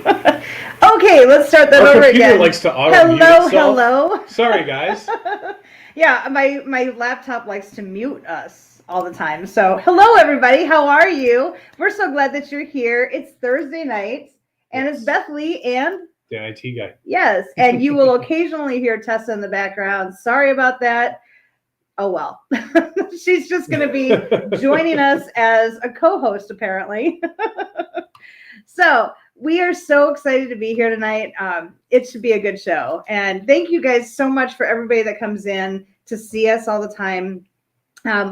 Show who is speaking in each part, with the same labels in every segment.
Speaker 1: Okay, let's start that over again.
Speaker 2: Computer likes to auto-mute itself.
Speaker 1: Hello.
Speaker 2: Sorry, guys.
Speaker 1: Yeah, my laptop likes to mute us all the time. So, hello, everybody. How are you? We're so glad that you're here. It's Thursday night, and it's Beth Lee and
Speaker 2: the IT guy.
Speaker 1: Yes, and you will occasionally hear Tessa in the background. Sorry about that. Oh, well. She's just going to be joining us as a co-host, apparently. So we are so excited to be here tonight. It should be a good show. And thank you guys so much for everybody that comes in to see us all the time.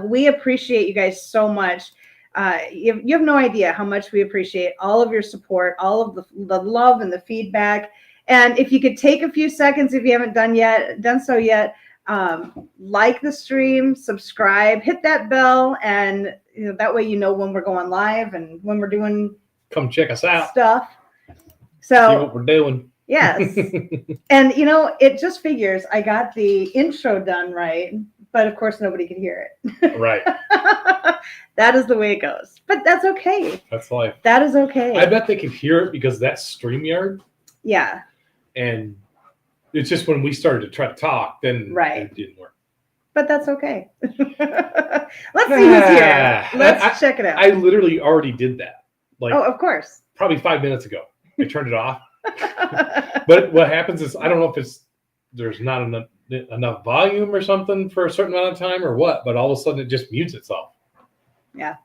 Speaker 1: We appreciate you guys so much. You have no idea how much we appreciate all of your support, all of the love and the feedback. And if you could take a few seconds, if you haven't done so yet, like the stream, subscribe, hit that bell, and that way you know when we're going live and when we're doing
Speaker 2: come check us out
Speaker 1: stuff. So
Speaker 2: see what we're doing.
Speaker 1: Yes. And it just figures I got the intro done right, but of course nobody could hear it.
Speaker 2: Right.
Speaker 1: That is the way it goes. But that's okay.
Speaker 2: That's life.
Speaker 1: That is okay.
Speaker 2: I bet they could hear it because that's StreamYard.
Speaker 1: Yeah.
Speaker 2: And it's just when we started to try to talk, then it didn't work.
Speaker 1: But that's okay. Let's see who's here. Let's check it out.
Speaker 2: I literally already did that.
Speaker 1: Oh, of course.
Speaker 2: Probably 5 minutes ago. I turned it off. But what happens is, I don't know if there's not enough volume or something for a certain amount of time or what, but all of a sudden it just mutes itself.
Speaker 1: Yeah.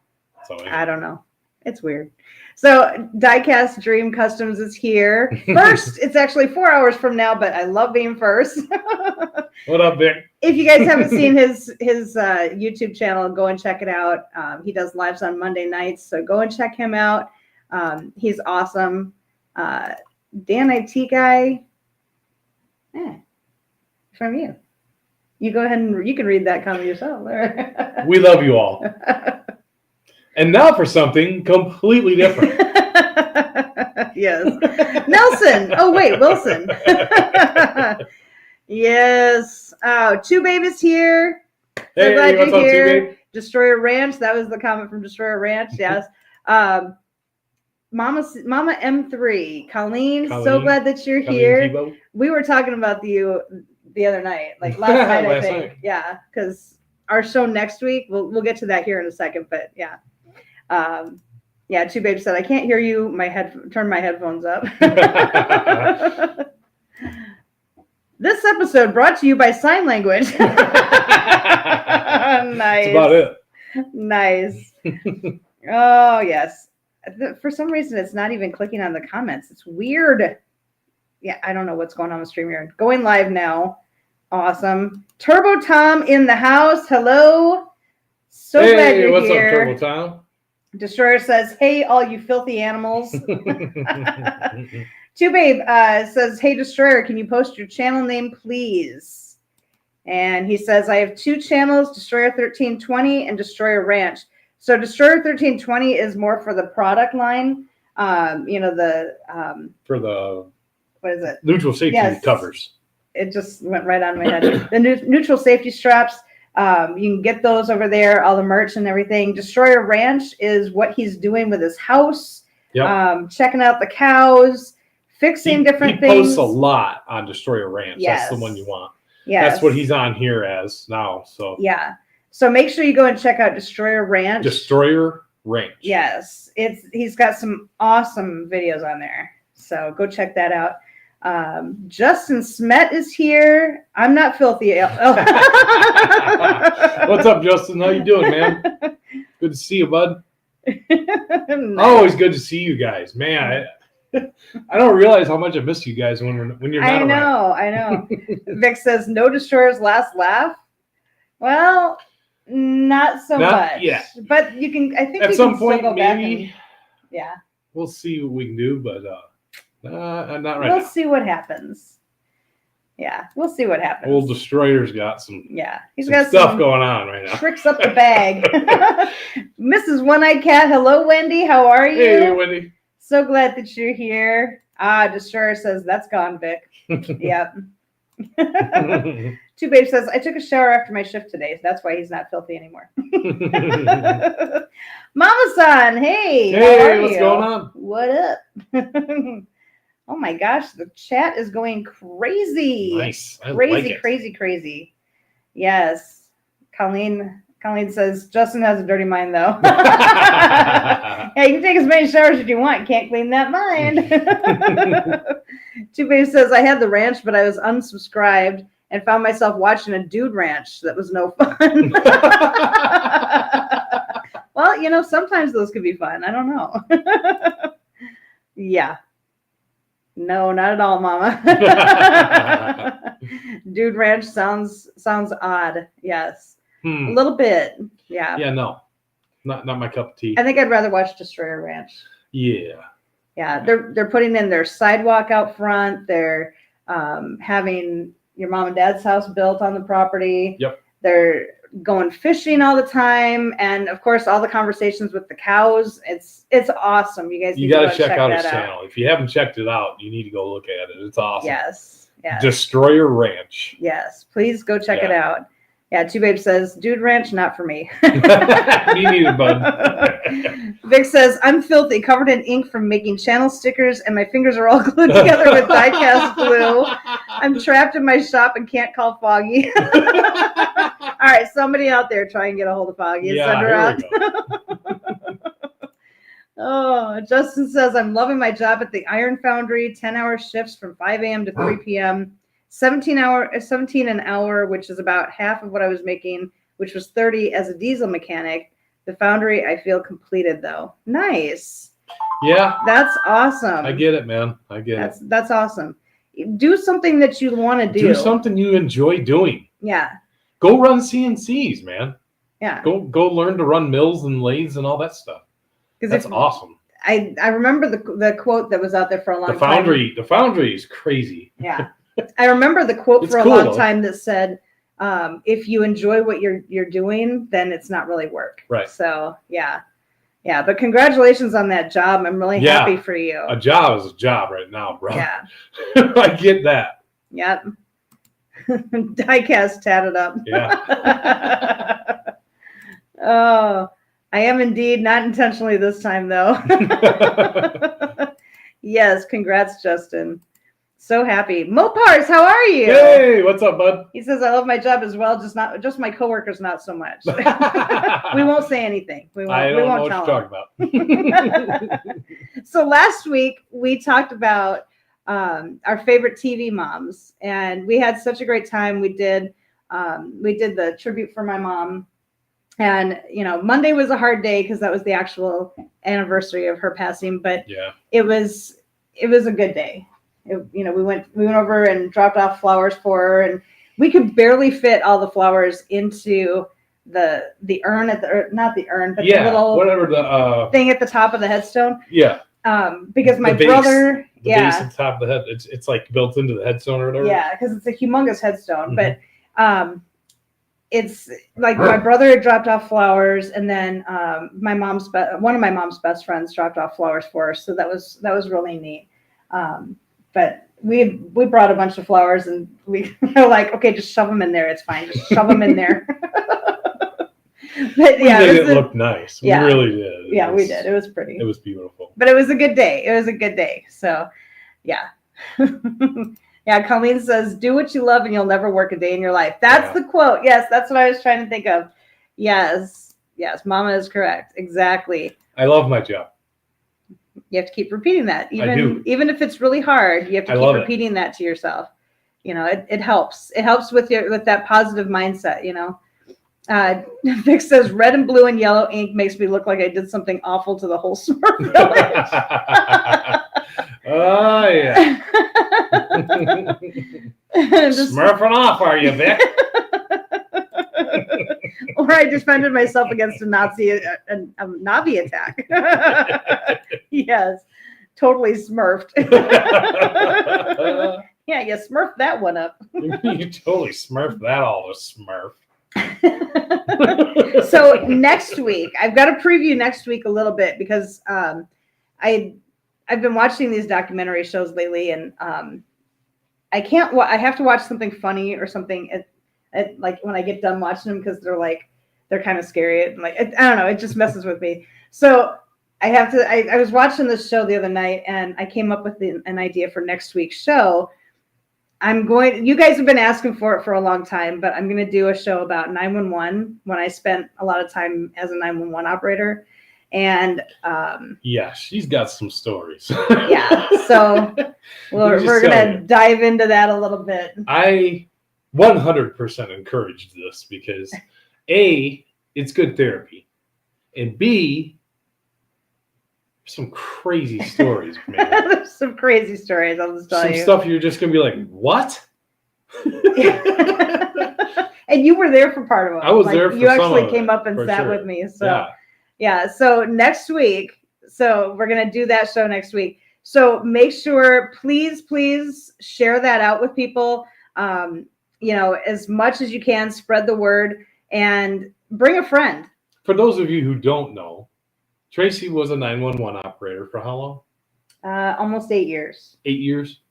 Speaker 2: So anyway.
Speaker 1: I don't know. It's weird. So Diecast Dream Customs is here. First, it's actually 4 hours from now, but I love being first.
Speaker 2: What up, Vic?
Speaker 1: If you guys haven't seen his YouTube channel, go and check it out. He does lives on Monday nights, so go and check him out. He's awesome. Dan IT guy, from you. You go ahead and you can read that comment yourself.
Speaker 2: We love you all. And now for something completely different.
Speaker 1: Yes. Nelson. Oh, wait, Wilson. Yes. Oh, Two Babe is here.
Speaker 2: Hey,
Speaker 1: so glad
Speaker 2: what's
Speaker 1: you're
Speaker 2: up,
Speaker 1: here.
Speaker 2: Two Babe?
Speaker 1: Destroyer Ranch. That was the comment from Destroyer Ranch. Yes. Mama M3. Colleen, so glad that you're here.
Speaker 2: Tebow.
Speaker 1: We were talking about you the other night, like last night, I think.
Speaker 2: Night.
Speaker 1: Yeah, because our show next week, we'll get to that here in a second, but yeah. Two Babe said, I can't hear you. Turn my headphones up. This episode brought to you by Sign Language. Nice.
Speaker 2: That's about it.
Speaker 1: Nice. Oh, yes. For some reason, it's not even clicking on the comments. It's weird. Yeah, I don't know what's going on with StreamYard. Going live now. Awesome. Turbo Tom in the house. Hello. So glad you're
Speaker 2: what's
Speaker 1: here.
Speaker 2: Up, Turbo Tom?
Speaker 1: Destroyer says, hey, all you filthy animals. Two Babe says, hey, Destroyer, can you post your channel name, please? And he says, I have two channels, Destroyer 1320 and Destroyer Ranch. So Destroyer 1320 is more for the product line. For the what is it?
Speaker 2: Neutral safety covers.
Speaker 1: It just went right on my head. The neutral safety straps. You can get those over there, all the merch and everything. Destroyer Ranch is what he's doing with his house. Yep. Checking out the cows, fixing different things.
Speaker 2: He posts a lot on Destroyer Ranch.
Speaker 1: Yes.
Speaker 2: That's the one you want.
Speaker 1: Yes.
Speaker 2: That's what he's on here as now. So
Speaker 1: yeah. So make sure you go and check out Destroyer Ranch.
Speaker 2: Destroyer Ranch.
Speaker 1: Yes. He's got some awesome videos on there. So go check that out. Justin Smet is here. I'm not filthy.
Speaker 2: What's up, Justin? How you doing, man? Good to see you, bud. Nice. Always good to see you guys, man. I don't realize how much I miss you guys when you're not around.
Speaker 1: I know. Vic says no Destroyer's last laugh. Well, not much.
Speaker 2: Yet.
Speaker 1: But you can. I think
Speaker 2: at
Speaker 1: we
Speaker 2: some
Speaker 1: can
Speaker 2: point
Speaker 1: still go
Speaker 2: maybe.
Speaker 1: Back yeah.
Speaker 2: We'll see what we can do, but not right
Speaker 1: now.
Speaker 2: We'll
Speaker 1: see what happens. Yeah, we'll see what happens.
Speaker 2: Old Destroyer's got some.
Speaker 1: Yeah,
Speaker 2: he's got stuff going on right now.
Speaker 1: Tricks up the bag. Mrs. One-Eyed Cat. Hello, Wendy. How are you?
Speaker 2: Hey, Wendy.
Speaker 1: So glad that you're here. Destroyer says that's gone, Vic. Yep. Two Babe says I took a shower after my shift today, so that's why he's not filthy anymore. Mama San, hey,
Speaker 2: hey, what's going on?
Speaker 1: What up? Oh my gosh, the chat is going crazy.
Speaker 2: Nice. I
Speaker 1: Crazy,
Speaker 2: like it.
Speaker 1: crazy. Yes. Colleen says, Justin has a dirty mind, though. Yeah, you can take as many showers as you want. Can't clean that mind. Two Babe says, I had the ranch, but I was unsubscribed and found myself watching a dude ranch. That was no fun. Well, sometimes those could be fun. I don't know. Yeah. No, not at all, Mama. Dude ranch sounds odd. Yes. A little bit. Yeah.
Speaker 2: Yeah, no. Not my cup of tea.
Speaker 1: I think I'd rather watch Destroyer Ranch.
Speaker 2: Yeah.
Speaker 1: Yeah. They're putting in their sidewalk out front. They're having your mom and dad's house built on the property.
Speaker 2: Yep.
Speaker 1: They're going fishing all the time, and of course all the conversations with the cows. It's awesome. You guys
Speaker 2: got to check out his channel. If you haven't checked it out, you need to go look at it. It's awesome.
Speaker 1: Yes.
Speaker 2: Destroyer Ranch.
Speaker 1: Yes, please go check it out. Yeah, Two Babe says, dude ranch, not for me.
Speaker 2: Me neither, bud.
Speaker 1: Vic says, I'm filthy, covered in ink from making channel stickers, and my fingers are all glued together with die-cast glue. I'm trapped in my shop and can't call Foggy. All right, somebody out there try and get a hold of Foggy and send her out. Oh, Justin says, I'm loving my job at the Iron Foundry, 10-hour shifts from 5 a.m. to 3 p.m., 17 an hour, which is about half of what I was making, which was 30 as a diesel mechanic. The foundry, I feel completed, though. Nice.
Speaker 2: Yeah.
Speaker 1: That's awesome.
Speaker 2: I get it, man. I get it.
Speaker 1: That's awesome. Do something that you want to do.
Speaker 2: Do something you enjoy doing.
Speaker 1: Yeah.
Speaker 2: Go run CNCs, man.
Speaker 1: Yeah.
Speaker 2: Go learn to run mills and lathes and all that stuff. That's awesome.
Speaker 1: I remember the quote that was out there for a long time.
Speaker 2: The foundry is crazy.
Speaker 1: Yeah. I remember the quote for a long time that said, if you enjoy what you're doing, then it's not really work.
Speaker 2: Right.
Speaker 1: So yeah. But congratulations on that job. I'm really happy for you.
Speaker 2: A job is a job right now, bro.
Speaker 1: Yeah.
Speaker 2: I get that.
Speaker 1: Yep. Diecast tatted up.
Speaker 2: Yeah.
Speaker 1: Oh, I am indeed, not intentionally this time though. Yes, congrats, Justin. So happy. Mopars, how are you?
Speaker 2: Hey, what's up, bud?
Speaker 1: He says, I love my job as well, just my coworkers, not so much. We won't say anything. We won't
Speaker 2: know what
Speaker 1: tell
Speaker 2: you're talking about.
Speaker 1: So last week we talked about our favorite TV moms, and we had such a great time. We did the tribute for my mom, and Monday was a hard day because that was the actual anniversary of her passing, but it was a good day. We went over and dropped off flowers for her, and we could barely fit all the flowers into the urn not the urn, but the little
Speaker 2: whatever the
Speaker 1: thing at the top of the headstone.
Speaker 2: Yeah.
Speaker 1: Because my brother,
Speaker 2: the base at the top of the head, it's like built into the headstone or whatever.
Speaker 1: Yeah, because it's a humongous headstone, but it's like my brother had dropped off flowers, and then one of my mom's best friends dropped off flowers for her, so that was really neat. But we brought a bunch of flowers, and we were like, okay, just shove them in there. It's fine. Just shove them in there. But yeah,
Speaker 2: it looked nice. We really did.
Speaker 1: We did. It was pretty.
Speaker 2: It was beautiful.
Speaker 1: But it was a good day. So, yeah. Yeah, Colleen says, do what you love and you'll never work a day in your life. That's the quote. Yes, that's what I was trying to think of. Yes, Mama is correct. Exactly.
Speaker 2: I love my job.
Speaker 1: You have to keep repeating that.
Speaker 2: I do.
Speaker 1: Even if it's really hard, you have to keep repeating that to yourself. It helps. It helps with that positive mindset, Vic says, red and blue and yellow ink makes me look like I did something awful to the whole Smurf village.
Speaker 2: Oh, yeah. Smurfing off, are you, Vic?
Speaker 1: Or I defended myself against a Nazi attack. Yes, totally smurfed. Yeah, you smurfed that one up.
Speaker 2: You totally smurfed that all the smurf.
Speaker 1: So next week, I've got to preview next week a little bit because I've been watching these documentary shows lately, and I have to watch something funny or something like when I get done watching them, because they're kind of scary, and I don't know, it just messes with me. So I have to. I was watching this show the other night, and I came up with an idea for next week's show. You guys have been asking for it for a long time, but I'm going to do a show about 911 when I spent a lot of time as a 911 operator. And
Speaker 2: yeah, she's got some stories.
Speaker 1: Yeah, so we're going to dive into that a little bit.
Speaker 2: I 100% encourage this because A, it's good therapy, and B, some crazy stories, man.
Speaker 1: There's some crazy stories, I'll just tell you.
Speaker 2: Some stuff you're just going to be like, what?
Speaker 1: And you were there for part of it.
Speaker 2: I was there for
Speaker 1: you
Speaker 2: some
Speaker 1: actually
Speaker 2: of
Speaker 1: came
Speaker 2: it,
Speaker 1: up and
Speaker 2: for
Speaker 1: sat
Speaker 2: sure.
Speaker 1: with me. So yeah, so next week, so we're going to do that show next week. So make sure, please share that out with people. As much as you can, spread the word and bring a friend.
Speaker 2: For those of you who don't know, Tracy was a 911 operator for how long?
Speaker 1: Almost 8 years.
Speaker 2: 8 years.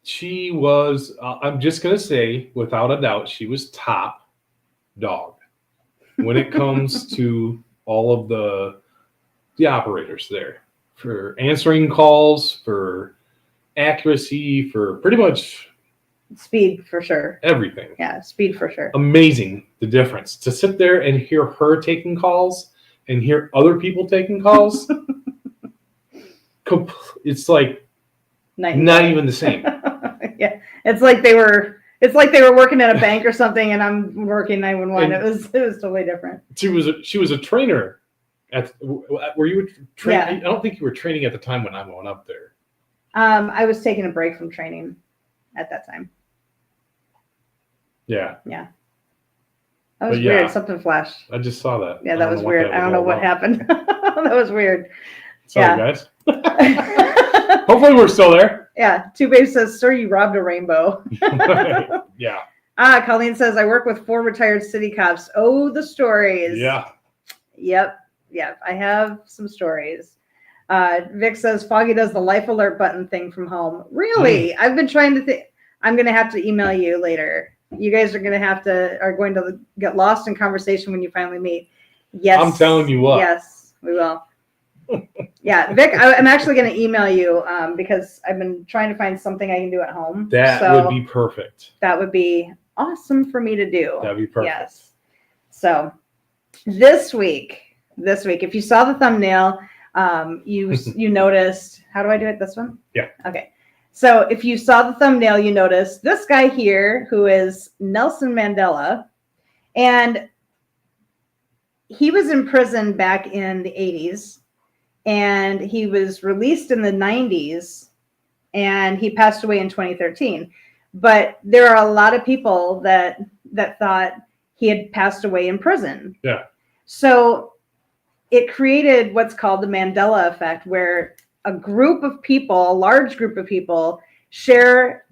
Speaker 2: She was, I'm just going to say, without a doubt, she was top dog when it comes to all of the operators there. For answering calls, for accuracy, for pretty much
Speaker 1: speed for sure.
Speaker 2: Everything.
Speaker 1: Yeah, speed for sure.
Speaker 2: Amazing the difference. To sit there and hear her taking calls and hear other people taking calls, it's like not even the same.
Speaker 1: Yeah, it's like they were working at a bank or something, and I'm working 911. It was totally different.
Speaker 2: She was a trainer. Were you training? Yeah. I don't think you were training at the time when I went up there.
Speaker 1: I was taking a break from training at that time.
Speaker 2: Yeah.
Speaker 1: Yeah. That was weird. Something flashed.
Speaker 2: I just saw that.
Speaker 1: Yeah, that was weird. I don't know what happened. That was weird.
Speaker 2: Sorry, guys. Hopefully we're still there.
Speaker 1: Yeah. Two Babes says, "Sir, you robbed a rainbow."
Speaker 2: Yeah.
Speaker 1: Colleen says, "I work with 4 retired city cops." Oh, the stories.
Speaker 2: Yeah.
Speaker 1: Yep. I have some stories. Vic says, "Foggy does the life alert button thing from home." Really? I've been trying to think. I'm going to have to email you later. You guys are going to get lost in conversation when you finally meet. Yes.
Speaker 2: I'm telling you what.
Speaker 1: Yes, we will. Yeah, Vic, I'm actually going to email you because I've been trying to find something I can do at home.
Speaker 2: That would be perfect.
Speaker 1: That would be awesome for me to do.
Speaker 2: That'd be perfect.
Speaker 1: Yes. So this week, if you saw the thumbnail, you noticed. How do I do it? This one?
Speaker 2: Yeah.
Speaker 1: Okay. So if you saw the thumbnail, you noticed this guy here who is Nelson Mandela, and he was in prison back in the 80s, and he was released in the 90s, and he passed away in 2013. But there are a lot of people that thought he had passed away in prison.
Speaker 2: Yeah.
Speaker 1: So it created what's called the Mandela Effect, where a large group of people share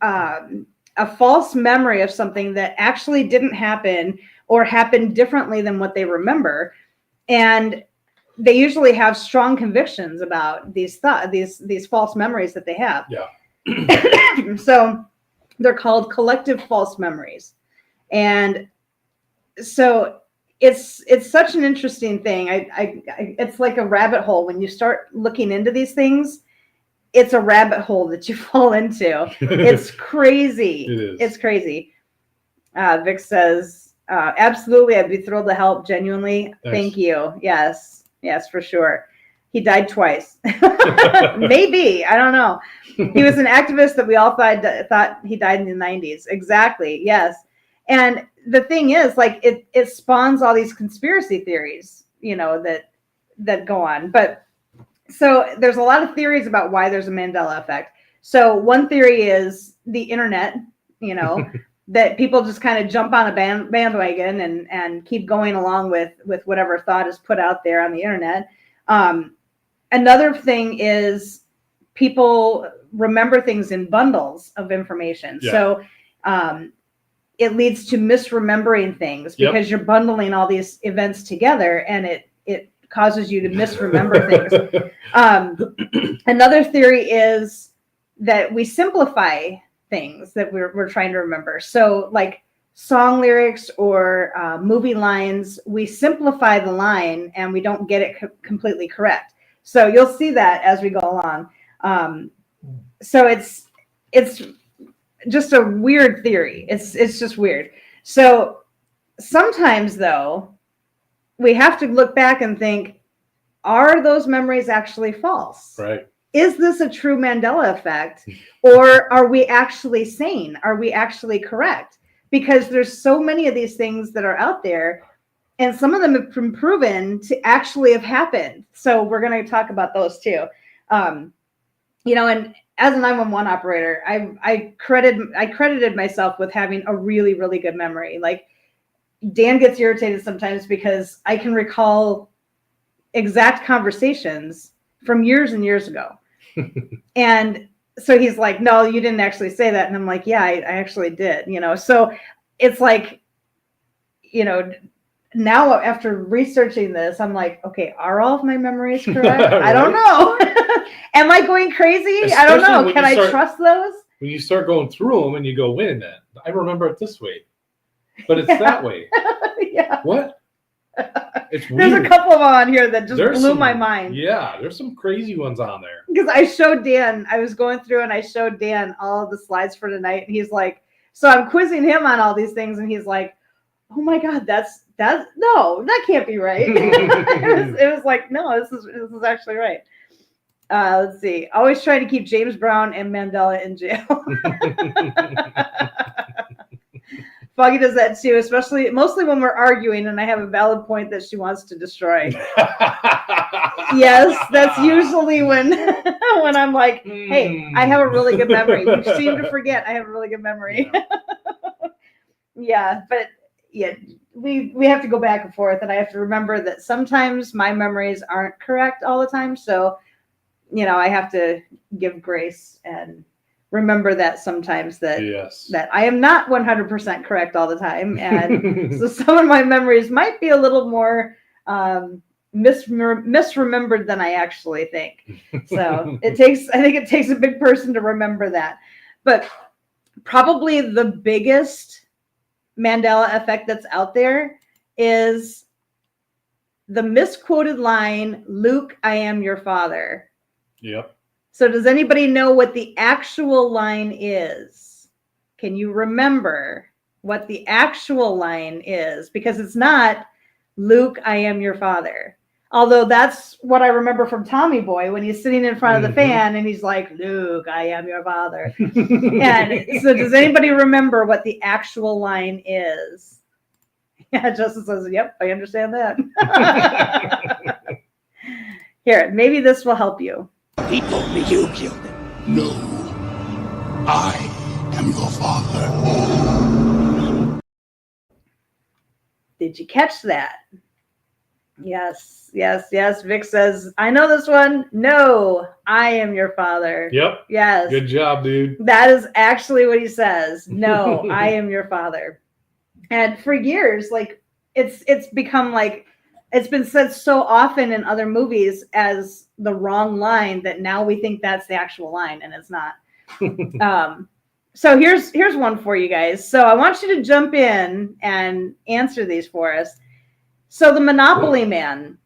Speaker 1: a false memory of something that actually didn't happen or happened differently than what they remember. And they usually have strong convictions about these false memories that they have.
Speaker 2: Yeah.
Speaker 1: So they're called collective false memories. And so it's such an interesting thing. It's like a rabbit hole. When you start looking into these things, it's a rabbit hole that you fall into. It's crazy.
Speaker 2: It is.
Speaker 1: It's crazy. Vic says, absolutely, I'd be thrilled to help. Genuinely.
Speaker 2: Thanks.
Speaker 1: Thank you. Yes, for sure. He died twice. Maybe. I don't know. He was an activist that we all thought he died in the 90s. Exactly. Yes. And the thing is, like, it spawns all these conspiracy theories, that go on. But so there's a lot of theories about why there's a Mandela effect. So one theory is the internet, that people just kind of jump on a bandwagon and keep going along with whatever thought is put out there on the internet. Another thing is people remember things in bundles of information. Yeah. So it leads to misremembering things because you're bundling all these events together, and it causes you to misremember things. Another theory is that we simplify things that we're trying to remember. So like song lyrics or movie lines, we simplify the line and we don't get it completely correct. So you'll see that as we go along. So it's just a weird theory. It's just weird. So sometimes though, we have to look back and think, are those memories actually false?
Speaker 2: Right.
Speaker 1: Is this a true Mandela effect, or are we actually sane? Are we actually correct? Because there's so many of these things that are out there, and some of them have been proven to actually have happened. So we're going to talk about those too. You know, and as a 911 operator, I credited myself with having a really, really good memory. Like, Dan gets irritated sometimes because I can recall exact conversations from years and years ago. And so he's like, no, you didn't actually say that. And I'm like, yeah, I actually did, you know? So it's like, you know, now after researching this, I'm like, okay, are all of my memories correct?
Speaker 2: Right?
Speaker 1: I don't know. Am I going crazy? I don't know. Can I trust those?
Speaker 2: When you start going through them and you go, wait a minute, I remember it this way, but it's that way.
Speaker 1: Yeah.
Speaker 2: What? It's weird.
Speaker 1: There's a couple of them on here that just blew my mind.
Speaker 2: Yeah, there's some crazy ones on there.
Speaker 1: Because I showed Dan, I was going through and I showed Dan all of the slides for tonight. And he's like, so I'm quizzing him on all these things. And he's like, oh my God, no, that can't be right. it was like, no, this is actually right. Let's see. Always try to keep James Brown and Mandela in jail. Foggy does that too, mostly when we're arguing and I have a valid point that she wants to destroy. Yes, that's usually when I'm like, hey, I have a really good memory. You seem to forget I have a really good memory. Yeah, but yeah, we have to go back and forth, and I have to remember that sometimes my memories aren't correct all the time. So, you know, I have to give grace and remember that sometimes that I am not 100% correct all the time. And so some of my memories might be a little more misremembered than I actually think. So I think it takes a big person to remember that. But probably the biggest Mandela effect that's out there is the misquoted line, Luke, I am your father.
Speaker 2: Yep.
Speaker 1: So does anybody know what the actual line is? Can you remember what the actual line is? Because it's not, Luke, I am your father. Although that's what I remember from Tommy Boy when he's sitting in front of the fan and he's like, Luke, I am your father. And so does anybody remember what the actual line is? Yeah, Justin says, yep, I understand that. Here, maybe this will help you.
Speaker 3: He told me you killed him. No, I am your father.
Speaker 1: Did you catch that? Yes. Vic says, I know this one. No, I am your father.
Speaker 2: Yep.
Speaker 1: Yes.
Speaker 2: Good job, dude.
Speaker 1: That is actually what he says. No, I am your father. And for years, like it's become like, it's been said so often in other movies as the wrong line that now we think that's the actual line, and it's not. So here's one for you guys. So I want you to jump in and answer these for us. So the Monopoly Man,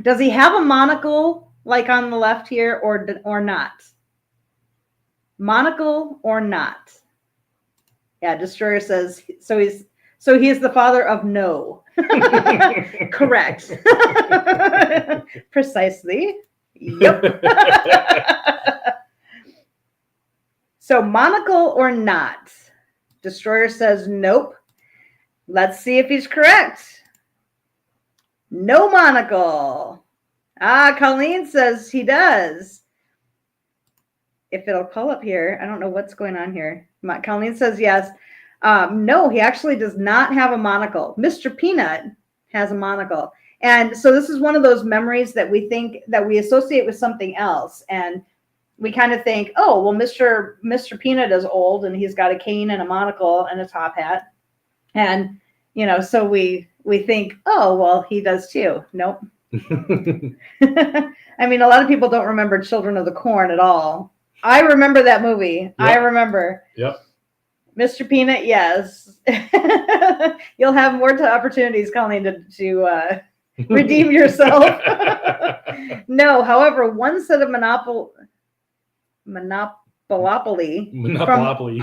Speaker 1: does he have a monocle like on the left here or not? Monocle or not? Yeah, Destroyer says, so he is the father of no. Correct. Precisely. Yep. So monocle or not? Destroyer says nope. Let's see if he's correct. No monocle. Colleen says he does. If it'll call up here, I don't know what's going on here. Colleen says yes. No, he actually does not have a monocle. Mr. Peanut has a monocle. And so this is one of those memories that we think that we associate with something else. And we kind of think, oh, well, Mr. Peanut is old and he's got a cane and a monocle and a top hat. And, you know, so we think, oh, well, he does too. Nope. I mean, a lot of people don't remember Children of the Corn at all. I remember that movie. Yep. I remember.
Speaker 2: Yep.
Speaker 1: Mr. Peanut, yes. You'll have more opportunities, Colleen, to redeem yourself. No, however, one set of Monopoly from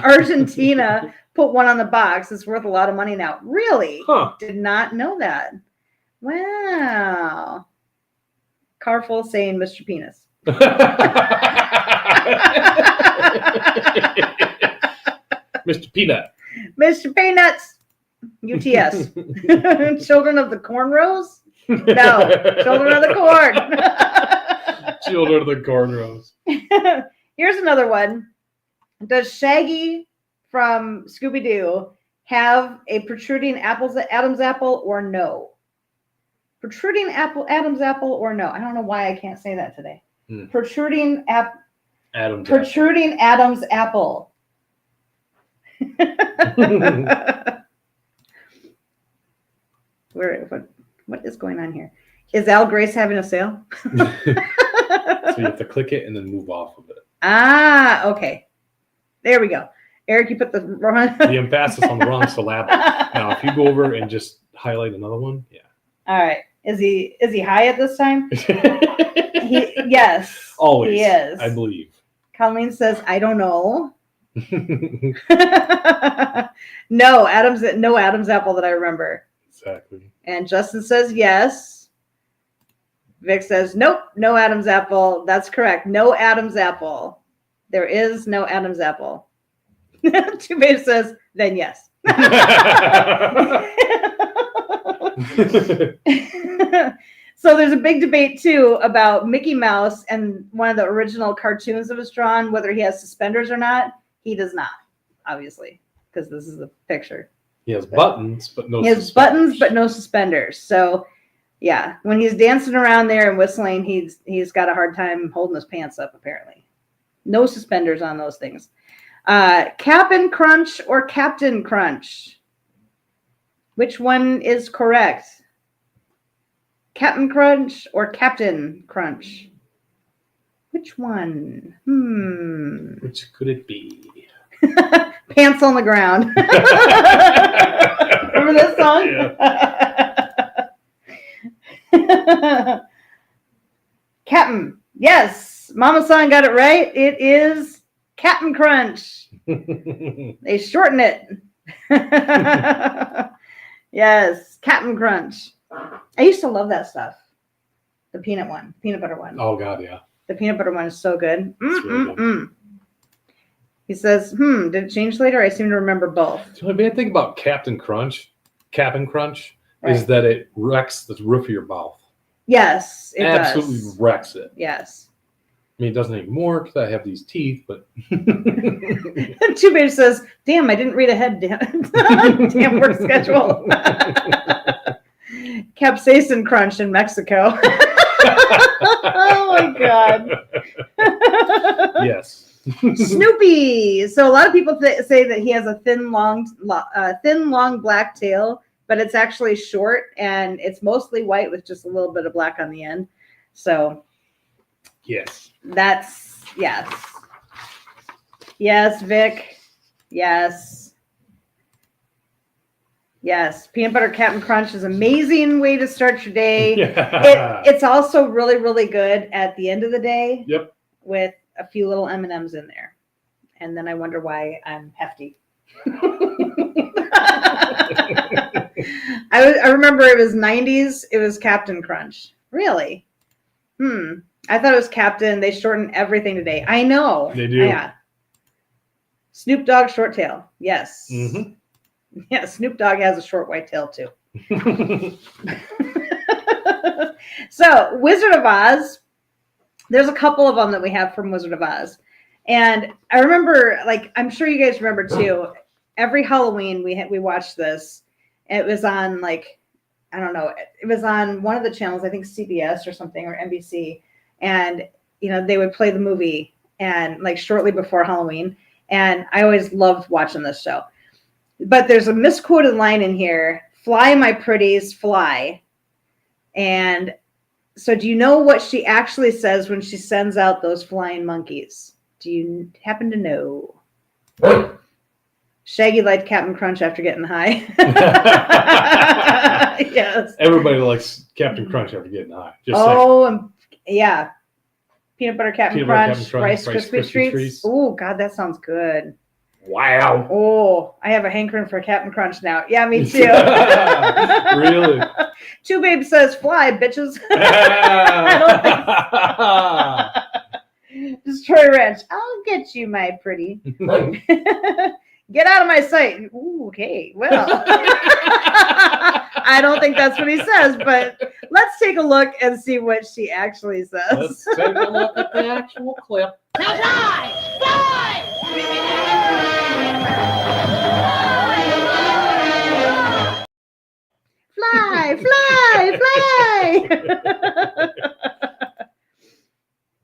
Speaker 1: Argentina put one on the box. It's worth a lot of money now. Really?
Speaker 2: Huh.
Speaker 1: Did not know that. Wow. Carful saying Mr. Penis.
Speaker 2: Mr. Peanut.
Speaker 1: Mr. Peanuts. UTS. Children of the cornrows? No. Children of the corn.
Speaker 2: Children of the cornrows.
Speaker 1: Here's another one. Does Shaggy from Scooby-Doo have a protruding Adam's apple or no? Protruding Adam's apple or no? I don't know why I can't say that today. Protruding Adam's apple. What is going on here? Is Al Grace having a sale?
Speaker 2: So you have to click it and then move off of it.
Speaker 1: Ah, okay. There we go. Eric, you put the wrong.
Speaker 2: The emphasis on the wrong syllable. Now, if you go over and just highlight another one, yeah.
Speaker 1: All right. Is he high at this time? Yes.
Speaker 2: Always.
Speaker 1: He is.
Speaker 2: I believe.
Speaker 1: Colleen says, I don't know. No Adam's apple that I remember.
Speaker 2: Exactly.
Speaker 1: And Justin says yes. Vic says nope, no Adam's apple. That's correct. No Adam's apple. There is no Adam's apple. Two Babe says then yes. So there's a big debate too about Mickey Mouse and one of the original cartoons that was drawn, whether he has suspenders or not. He does not, obviously, because this is the picture.
Speaker 2: He has buttons, but no.
Speaker 1: He has buttons, but no suspenders. So, yeah, when he's dancing around there and whistling, he's got a hard time holding his pants up. Apparently, no suspenders on those things. Cap'n Crunch or Captain Crunch? Which one is correct? Captain Crunch or Captain Crunch? Which one?
Speaker 2: Which could it be?
Speaker 1: Pants on the ground. Remember this song? Yeah. Captain. Yes. Mama San got it right. It is Captain Crunch. They shorten it. Yes. Captain Crunch. I used to love that stuff. The peanut butter one.
Speaker 2: Oh, God, yeah.
Speaker 1: The peanut butter one is so good.
Speaker 2: Really good.
Speaker 1: He says, did it change later? I seem to remember both.
Speaker 2: The only bad thing about Cap'n Crunch,
Speaker 1: right,
Speaker 2: is that it wrecks the roof of your mouth.
Speaker 1: Yes, it
Speaker 2: absolutely
Speaker 1: does.
Speaker 2: Wrecks it.
Speaker 1: Yes.
Speaker 2: I mean, it doesn't anymore because I have these teeth, but.
Speaker 1: Two Babe says, damn, I didn't read ahead. Damn work schedule. Capsaicin Crunch in Mexico. Oh, my God.
Speaker 2: Yes.
Speaker 1: Snoopy. So a lot of people say that he has a thin, long black tail, but it's actually short and it's mostly white with just a little bit of black on the end. So
Speaker 2: yes,
Speaker 1: that's yes. Yes, Vic. Yes. Yes. Peanut butter Cap'n Crunch is an amazing way to start your day. Yeah. It's also really, really good at the end of the day.
Speaker 2: Yep.
Speaker 1: With a few little M&Ms in there. And then I wonder why I'm hefty. I remember it was 90s. It was Captain Crunch. Really? I thought it was Captain. They shorten everything today. I know.
Speaker 2: They do.
Speaker 1: Yeah. Snoop Dogg short tail. Yes.
Speaker 2: Mm-hmm.
Speaker 1: Yeah, Snoop Dogg has a short white tail too. So, Wizard of Oz. There's a couple of them that we have from Wizard of Oz. And I remember, like, I'm sure you guys remember too, every Halloween we watched this. It was on, like, I don't know, it was on one of the channels, I think CBS or something, or NBC. And, you know, they would play the movie and, like, shortly before Halloween. And I always loved watching this show. But there's a misquoted line in here, fly, my pretties, fly. And so do you know what she actually says when she sends out those flying monkeys? Do you happen to know? Shaggy liked Captain Crunch after getting high. Yes.
Speaker 2: Everybody likes Captain Crunch after getting high. Just
Speaker 1: Yeah. Peanut butter Captain Crunch, Rice Krispie treats.
Speaker 2: Treats.
Speaker 1: Oh, God, that sounds good.
Speaker 2: Wow.
Speaker 1: Oh, I have a hankering for Captain Crunch now. Yeah, me too.
Speaker 2: Really?
Speaker 1: Two Babe says, fly, bitches. I don't think so. Destroy Ranch. I'll get you, my pretty. Get out of my sight. Ooh, okay, well. I don't think that's what he says, but let's take a look and see what she actually says.
Speaker 2: Let's take a look at the actual clip.
Speaker 4: Now fly! Fly!
Speaker 1: Fly, fly,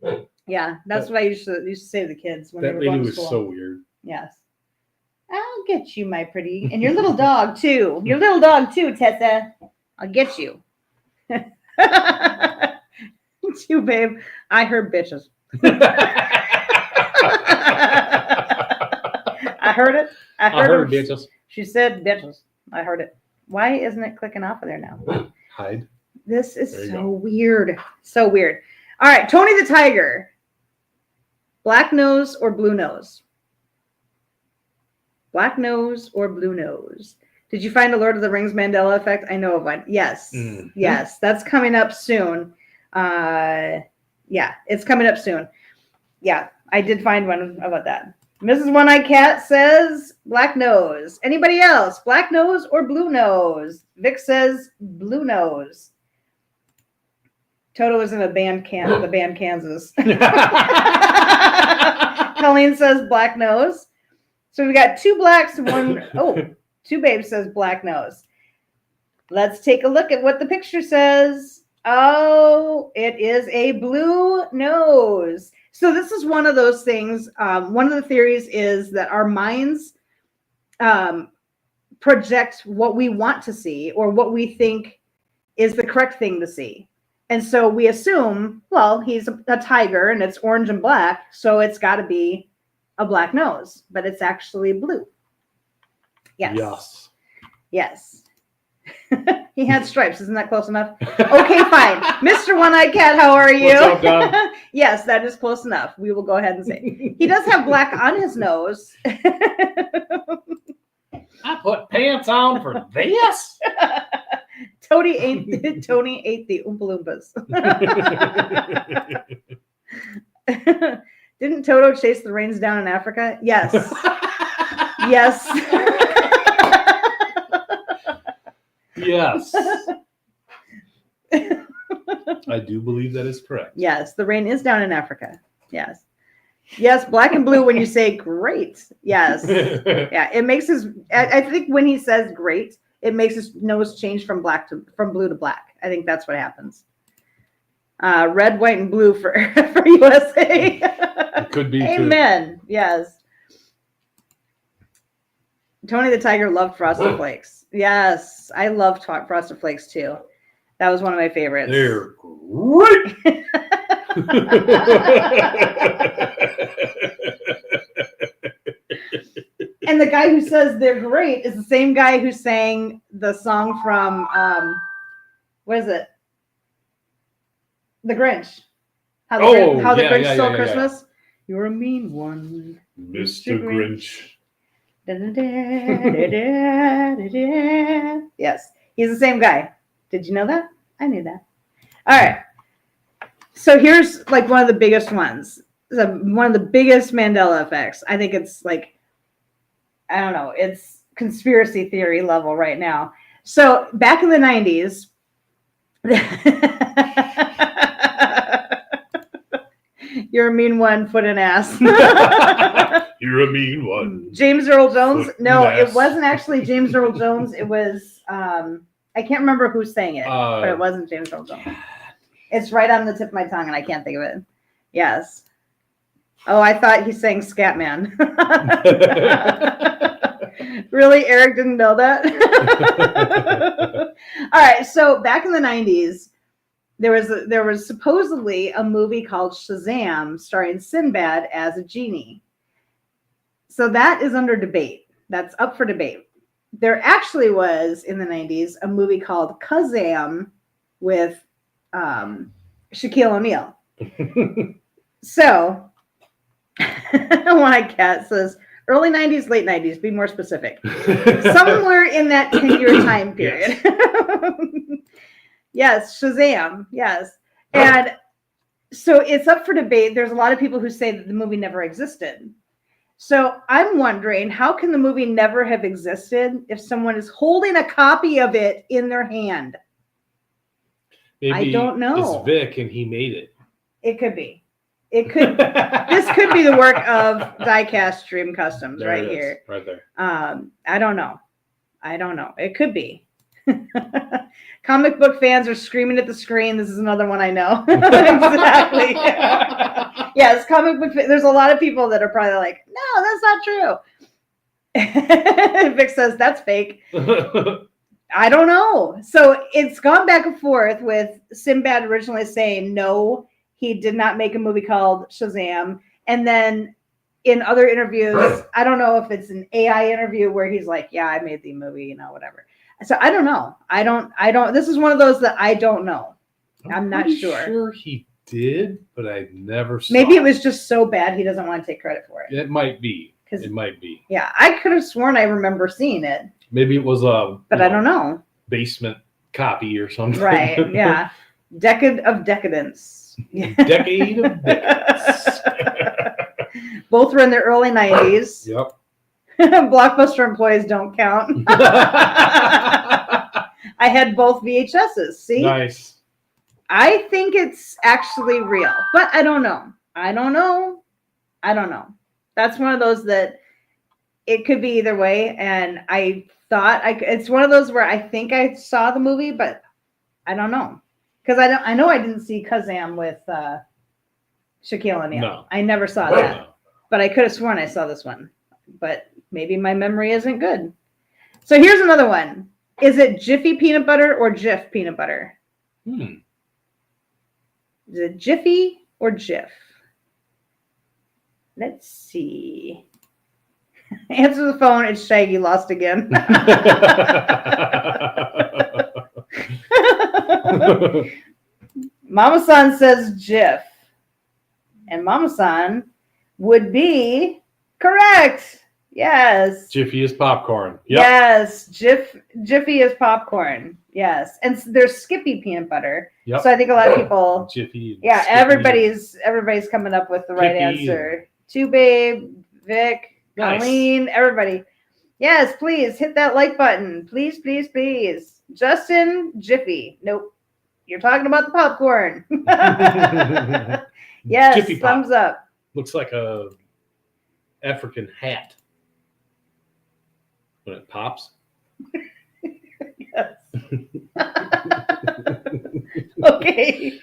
Speaker 1: fly. Yeah, that's what I used to say to the kids when they
Speaker 2: That
Speaker 1: were
Speaker 2: lady
Speaker 1: going to
Speaker 2: was
Speaker 1: school.
Speaker 2: so weird.
Speaker 1: Yes. I'll get you, my pretty. And your little dog, too. Your little dog, too, Tessa. I'll get you. Too, babe. I heard bitches. I heard it. I heard her.
Speaker 2: Bitches.
Speaker 1: She said bitches. I heard it. Why isn't it clicking off of there now?
Speaker 2: Hide.
Speaker 1: This is
Speaker 2: There you
Speaker 1: so
Speaker 2: go.
Speaker 1: weird. So weird. All right, Tony the Tiger. Black nose or blue nose? Black nose or blue nose? Did you find the Lord of the Rings Mandela Effect? I know of one. Yes.
Speaker 2: Mhm.
Speaker 1: Yes. That's coming up soon. Yeah, it's coming up soon. Yeah, I did find one about that. Mrs. One-Eyed Cat says black nose. Anybody else? Black nose or blue nose? Vic says blue nose. Toto is in the band Kansas. Colleen says black nose. So we got two blacks and one. Two Babes says black nose. Let's take a look at what the picture says. Oh, it is a blue nose. So this is one of those things. One of the theories is that our minds project what we want to see or what we think is the correct thing to see. And so we assume, well, he's a tiger and it's orange and black, so it's got to be a black nose, but it's actually blue. Yes. Yes. He had stripes. Isn't that close enough? Okay, fine. Mr. One-Eyed Cat, how are you?
Speaker 2: What's up, Dom?
Speaker 1: Yes, that is close enough. We will go ahead and say. He does have black on his nose.
Speaker 2: I put pants on for this.
Speaker 1: Tony ate the Oompa Loompas. Didn't Toto chase the rains down in Africa? Yes. Yes.
Speaker 2: Yes. I do believe that is correct.
Speaker 1: Yes, the rain is down in Africa. Yes. Yes, black and blue when you say great. Yes. Yeah, it makes his I think when he says great, it makes his nose change from blue to black. I think that's what happens. Red, white, and blue for USA.
Speaker 2: It could be.
Speaker 1: Amen. Too. Yes. Tony the Tiger loved Frosted Flakes. Yes, I loved Frosted Flakes too. That was one of my favorites.
Speaker 2: They're great.
Speaker 1: And the guy who says they're great is the same guy who sang the song from what is it? The Grinch. How the Grinch stole Christmas. Yeah. You're a mean one,
Speaker 2: Mr. Grinch.
Speaker 1: Yes, he's the same guy. Did you know that? I knew that. All right. So here's like one of the biggest ones. One of the biggest Mandela effects. I think it's like, I don't know, it's conspiracy theory level right now. So back in the 90s, you're a mean one, foot and ass.
Speaker 2: You're a mean one.
Speaker 1: James Earl Jones? No,
Speaker 2: Yes.
Speaker 1: it wasn't actually James Earl Jones. It was, I can't remember who sang it, but it wasn't James Earl Jones. It's right on the tip of my tongue, and I can't think of it. Yes. Oh, I thought he sang Scatman. Really? Eric didn't know that? All right, so back in the 90s, there was supposedly a movie called Shazam starring Sinbad as a genie. So that is under debate. That's up for debate. There actually was in the 90s a movie called Kazam with Shaquille O'Neal. So, one cat says early 90s, late 90s, be more specific. Somewhere in that 10-year time period. Yes, Shazam. Yes. And so it's up for debate. There's a lot of people who say that the movie never existed. So I'm wondering, how can the movie never have existed if someone is holding a copy of it in their hand?
Speaker 2: Maybe
Speaker 1: I don't know.
Speaker 2: It's Vic and he made it.
Speaker 1: It could be. It could. This could be the work of Diecast Dream Customs
Speaker 2: There
Speaker 1: right
Speaker 2: it is,
Speaker 1: here.
Speaker 2: right there.
Speaker 1: I don't know. It could be. Comic book fans are screaming at the screen. This is another one I know. Exactly. Yes, comic book. There's a lot of people that are probably like, no, that's not true. Vic says that's fake. I don't know. So it's gone back and forth with Sinbad originally saying no, he did not make a movie called Shazam, and then in other interviews, I don't know if it's an AI interview where he's like, yeah, I made the movie, whatever. So I don't know. I don't. This is one of those that I don't know. I'm not sure.
Speaker 2: Sure he did, but I never saw
Speaker 1: Maybe it was just so bad he doesn't want to take credit for it.
Speaker 2: It might be.
Speaker 1: 'Cause-
Speaker 2: It might be.
Speaker 1: Yeah, I could have sworn I remember seeing it,
Speaker 2: Maybe it was a
Speaker 1: but I don't know.
Speaker 2: basement copy or something.
Speaker 1: Right, yeah. Decade of Decadence.
Speaker 2: Decade of decadence.
Speaker 1: Both were in the early 90s.
Speaker 2: Yep.
Speaker 1: Blockbuster employees don't count. I had both VHSs. See?
Speaker 2: Nice.
Speaker 1: I think it's actually real, but I don't know. I don't know. That's one of those that it could be either way. And I thought it's one of those where I think I saw the movie, but I don't know. Because I know I didn't see Kazam with Shaquille O'Neal.
Speaker 2: No.
Speaker 1: I never saw that. But I could have sworn I saw this one. But maybe my memory isn't good. So here's another one. Is it Jiffy peanut butter or Jif peanut butter? Is it Jiffy or Jif? Let's see. Answer the phone. It's Shaggy. Lost again. Mama San says Jif. And Mama San would be correct. Yes.
Speaker 2: Jiffy is popcorn. Yep.
Speaker 1: Yes. Jiffy is popcorn. Yes. And there's Skippy peanut butter.
Speaker 2: Yep.
Speaker 1: So I think a lot of people.
Speaker 2: Jiffy.
Speaker 1: Yeah,
Speaker 2: Skippy.
Speaker 1: everybody's coming up with the right
Speaker 2: Pippy.
Speaker 1: answer. Two Babe, Vic,
Speaker 2: Nice.
Speaker 1: Colleen, everybody. Yes, please hit that like button. Please, please, please. Justin, Jiffy. Nope. You're talking about the popcorn. Yes,
Speaker 2: Jiffy Pop.
Speaker 1: thumbs up.
Speaker 2: Looks like a African hat when it pops.
Speaker 1: Yes. Okay.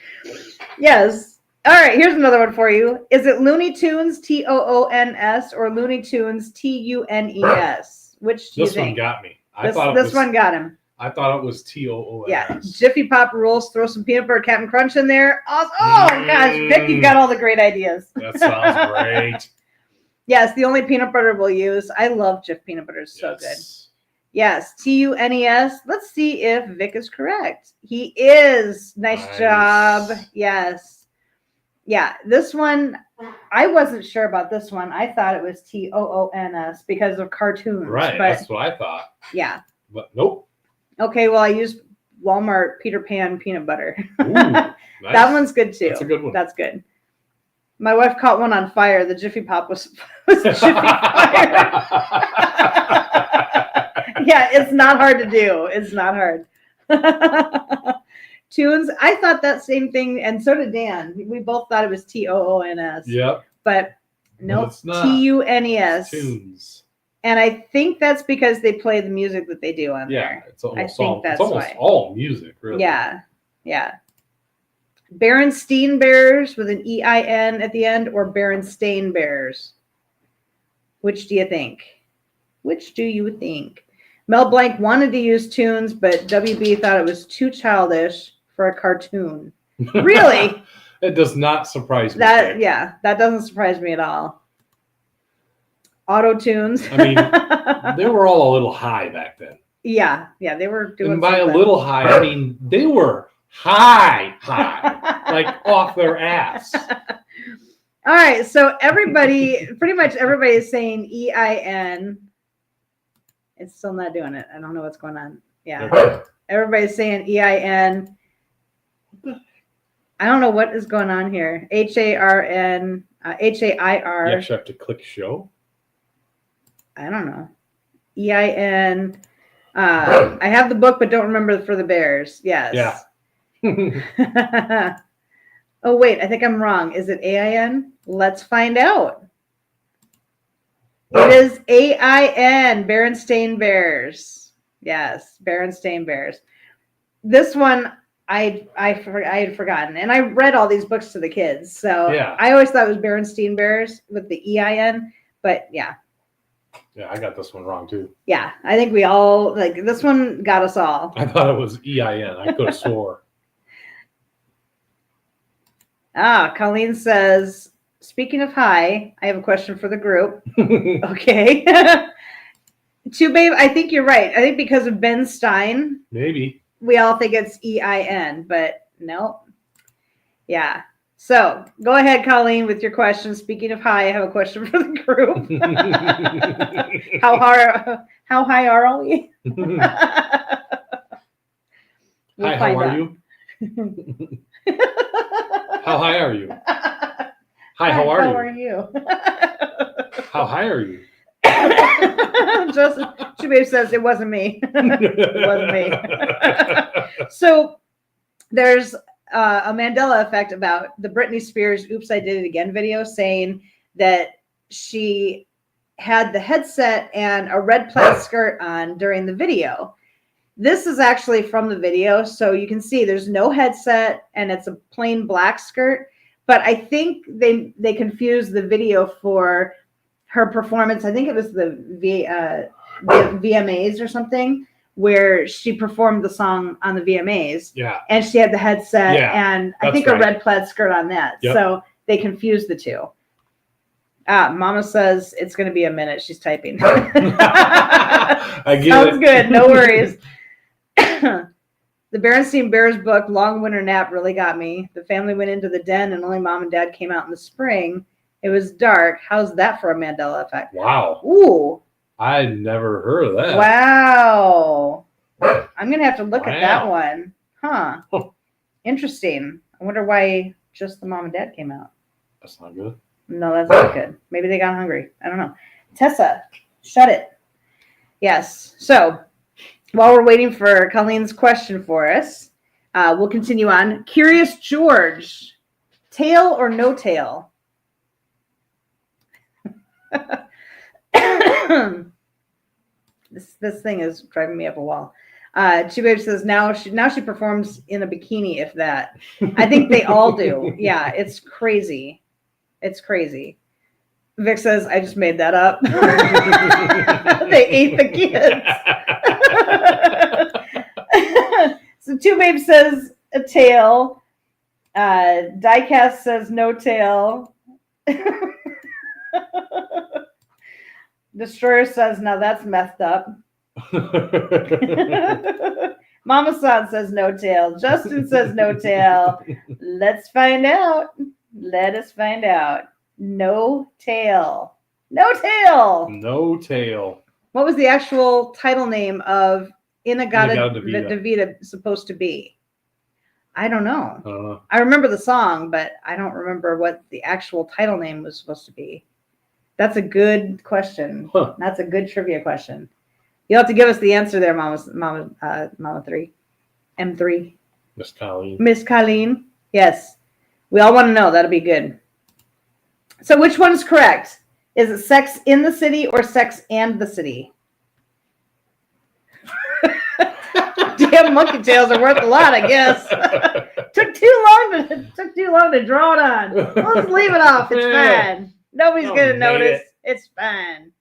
Speaker 1: Yes. All right, here's another one for you. Is it Looney Tunes, Toons, or Looney Tunes, Tunes? Which do you
Speaker 2: This one
Speaker 1: think?
Speaker 2: got me.
Speaker 1: This one got him.
Speaker 2: I thought it was Toons.
Speaker 1: Yeah. Jiffy Pop rules. Throw some peanut butter Captain Crunch in there. Awesome. Oh, gosh. Vic, you've got all the great ideas.
Speaker 2: That sounds great.
Speaker 1: Yes, the only peanut butter we'll use. I love Jif peanut butter. It's so good. Yes, Tunes. Let's see if Vic is correct. He is. Nice job. Yes. Yeah, this one, I wasn't sure about this one. I thought it was Toons because of cartoons.
Speaker 2: Right,
Speaker 1: But
Speaker 2: that's what I thought.
Speaker 1: yeah.
Speaker 2: But nope.
Speaker 1: Okay, well, I used Walmart Peter Pan peanut butter.
Speaker 2: Ooh, nice.
Speaker 1: That one's good too.
Speaker 2: That's a good one.
Speaker 1: That's good. My wife caught one on fire. The Jiffy Pop was Jiffy fire. Yeah, it's not hard to do. It's not hard. Tunes. I thought that same thing, and so did Dan. We both thought it was Toons.
Speaker 2: Yep.
Speaker 1: But no,
Speaker 2: it's not.
Speaker 1: Tunes.
Speaker 2: Tunes.
Speaker 1: And I think that's because they play the music that they do on
Speaker 2: Yeah,
Speaker 1: there.
Speaker 2: it's almost
Speaker 1: think
Speaker 2: all.
Speaker 1: that's
Speaker 2: It's almost
Speaker 1: why.
Speaker 2: all music, really.
Speaker 1: Yeah, yeah. Berenstain Bears with an EIN at the end, or Berenstain Bears? Which do you think? Which do you think? Mel Blanc wanted to use Tunes, but WB thought it was too childish for a cartoon. Really?
Speaker 2: It does not surprise me.
Speaker 1: That doesn't surprise me at all. auto tunes.
Speaker 2: I mean, they were all a little high back then.
Speaker 1: yeah, they were doing.
Speaker 2: And by
Speaker 1: something.
Speaker 2: a little high, I mean they were high, like off their ass.
Speaker 1: All right, so pretty much everybody is saying EIN. It's still not doing it. I don't know what's going on. Yeah, everybody's saying EIN. I don't know what is going on here. HARN, HAIR.
Speaker 2: You actually have to click show.
Speaker 1: I don't know. EIN. I have the book, but don't remember for the Bears. Yes.
Speaker 2: Yeah.
Speaker 1: Oh, wait. I think I'm wrong. Is it AIN? Let's find out. It is AIN, Berenstain Bears. Yes, Berenstain Bears. This one I had forgotten. And I read all these books to the kids. So
Speaker 2: Yeah.
Speaker 1: I always thought it was Berenstain Bears with the EIN. But yeah.
Speaker 2: Yeah, I got this one wrong too.
Speaker 1: Yeah, I think we all, like, this one got us all.
Speaker 2: I thought it was EIN. I could have swore.
Speaker 1: Colleen says, speaking of high, I have a question for the group. Okay. Babe, I think you're right. I think because of Ben Stein,
Speaker 2: Maybe.
Speaker 1: we all think it's EIN, but no. Yeah. So go ahead, Colleen, with your question. Speaking of high, I have a question for the group. How high are we? We'll
Speaker 2: Hi, how
Speaker 1: find
Speaker 2: are
Speaker 1: out.
Speaker 2: you? How high are you? Hi, how are you?
Speaker 1: you?
Speaker 2: How high are you?
Speaker 1: Babe says it wasn't me. It wasn't me. So there's a Mandela effect about the Britney Spears "Oops, I Did It Again" video, saying that she had the headset and a red plaid skirt on during the video. This is actually from the video, so you can see there's no headset and it's a plain black skirt. But I think they confused the video for her performance. I think it was the VMAs or something, where she performed the song on the VMAs.
Speaker 2: Yeah.
Speaker 1: And she had the headset and I think a
Speaker 2: right.
Speaker 1: red plaid skirt on that.
Speaker 2: Yep.
Speaker 1: So they confused the two. Mama says it's going to be a minute. She's typing.
Speaker 2: I get
Speaker 1: Sounds
Speaker 2: it.
Speaker 1: good. No worries. The Berenstain Bears book, Long Winter Nap, really got me. The family went into the den and only mom and dad came out in the spring. It was dark. How's that for a Mandela effect?
Speaker 2: Wow.
Speaker 1: Ooh.
Speaker 2: I never heard of that.
Speaker 1: Wow. I'm going to have to look at that
Speaker 2: Wow.
Speaker 1: one. Huh. Interesting. I wonder why just the mom and dad came out.
Speaker 2: That's not good.
Speaker 1: No, that's not good. Maybe they got hungry. I don't know. Tessa, shut it. Yes. So while we're waiting for Colleen's question for us, we'll continue on. Curious George, tail or no tail? This thing is driving me up a wall. Babe says now she performs in a bikini, if that. I think they all do. Yeah, it's crazy. It's crazy. Vic says, I just made that up. They ate the kids. So Babe says a tail. Diecast says no tail. Destroyer says, now that's messed up. Mama San says no tail. Justin says no tail. Let's find out. Let us find out. No tail. No tail.
Speaker 2: No tail.
Speaker 1: What was the actual title name of
Speaker 2: Inagata-Davida
Speaker 1: supposed to be? I don't know.
Speaker 2: I don't know.
Speaker 1: I remember the song, but I don't remember what the actual title name was supposed to be. That's a good question.
Speaker 2: Huh.
Speaker 1: That's a good trivia question. You'll have to give us the answer there, Mama 3. M3.
Speaker 2: Miss Colleen.
Speaker 1: Miss Colleen. Yes. We all want to know. That'll be good. So which one is correct? Is it Sex in the City or Sex and the City? Damn monkey tails are worth a lot, I guess. Took too long to draw it on. Let's leave it off. It's fine. Nobody's gonna notice. It's fine.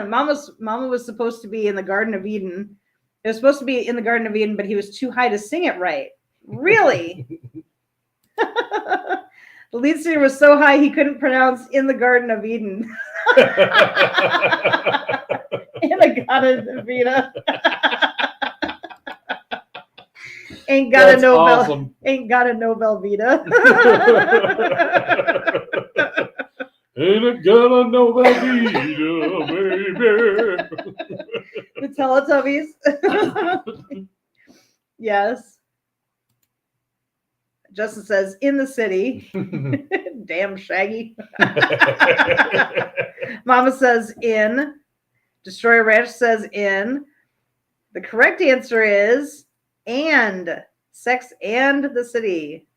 Speaker 1: Mama was supposed to be in the Garden of Eden. It was supposed to be in the Garden of Eden, but he was too high to sing it right. Really? The lead singer was so high he couldn't pronounce "In the Garden of Eden." Vita. Ain't got
Speaker 2: That's
Speaker 1: a Nobel.
Speaker 2: awesome.
Speaker 1: Ain't got a Nobel Vita.
Speaker 2: Ain't it gonna know that Vita, baby?
Speaker 1: The Teletubbies. Yes. Justin says, in the city. Damn Shaggy. Mama says, in. Destroyer Ranch says, in. The correct answer is, and. Sex and the City.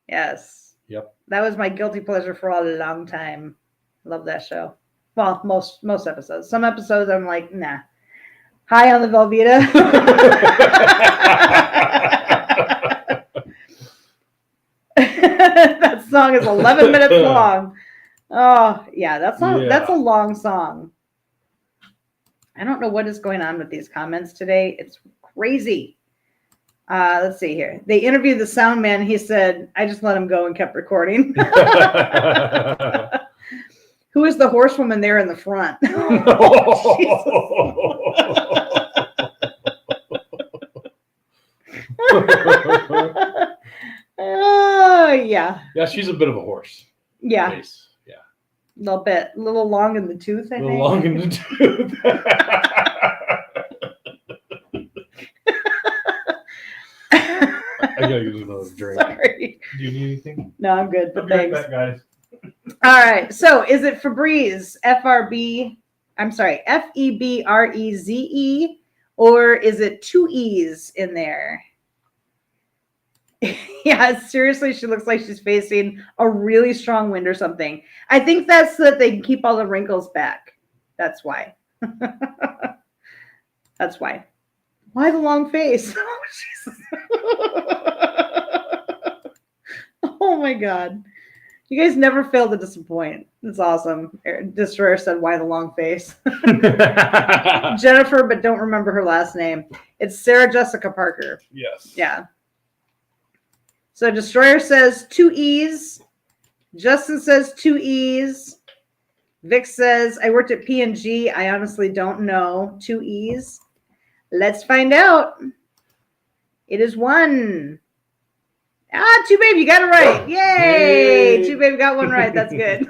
Speaker 1: Yes.
Speaker 2: Yep.
Speaker 1: That was my guilty pleasure for a long time. Love that show. Well, most episodes. Some episodes I'm like, nah. High on the Velveeta. That song is 11 minutes long. Oh, yeah, that's a long song. I don't know what is going on with these comments today. It's crazy. Let's see here. They interviewed the sound man. He said, I just let him go and kept recording. Who is the horsewoman there in the front? Yeah.
Speaker 2: Yeah, she's a bit of a horse.
Speaker 1: Yeah.
Speaker 2: Face. Yeah.
Speaker 1: A little bit. A little long in the tooth, I think.
Speaker 2: A little long in the tooth. I gotta use another drink.
Speaker 1: Sorry.
Speaker 2: Do you need anything?
Speaker 1: No, I'm good. But thanks.
Speaker 2: Back, guys.
Speaker 1: All right. So is it Febreze, F-R-B, I'm sorry, F-E-B-R-E-Z-E, or is it two E's in there? Yeah, seriously, she looks like she's facing a really strong wind or something. I think that's so that they can keep all the wrinkles back. That's why. That's why. Why the long face? Oh, Jesus. Oh, my God. You guys never fail to disappoint. It's awesome. Destroyer said, why the long face? Jennifer, but don't remember her last name. It's Sarah Jessica Parker.
Speaker 2: Yes.
Speaker 1: Yeah. So Destroyer says 2 E's. Justin says 2 E's. Vic says, I worked at P&G. I honestly don't know. 2 E's. Let's find out. It is 1. Ah, 2 Babe, you got it right. Yay!
Speaker 2: Yay.
Speaker 1: 2 Babe got 1 right. That's good.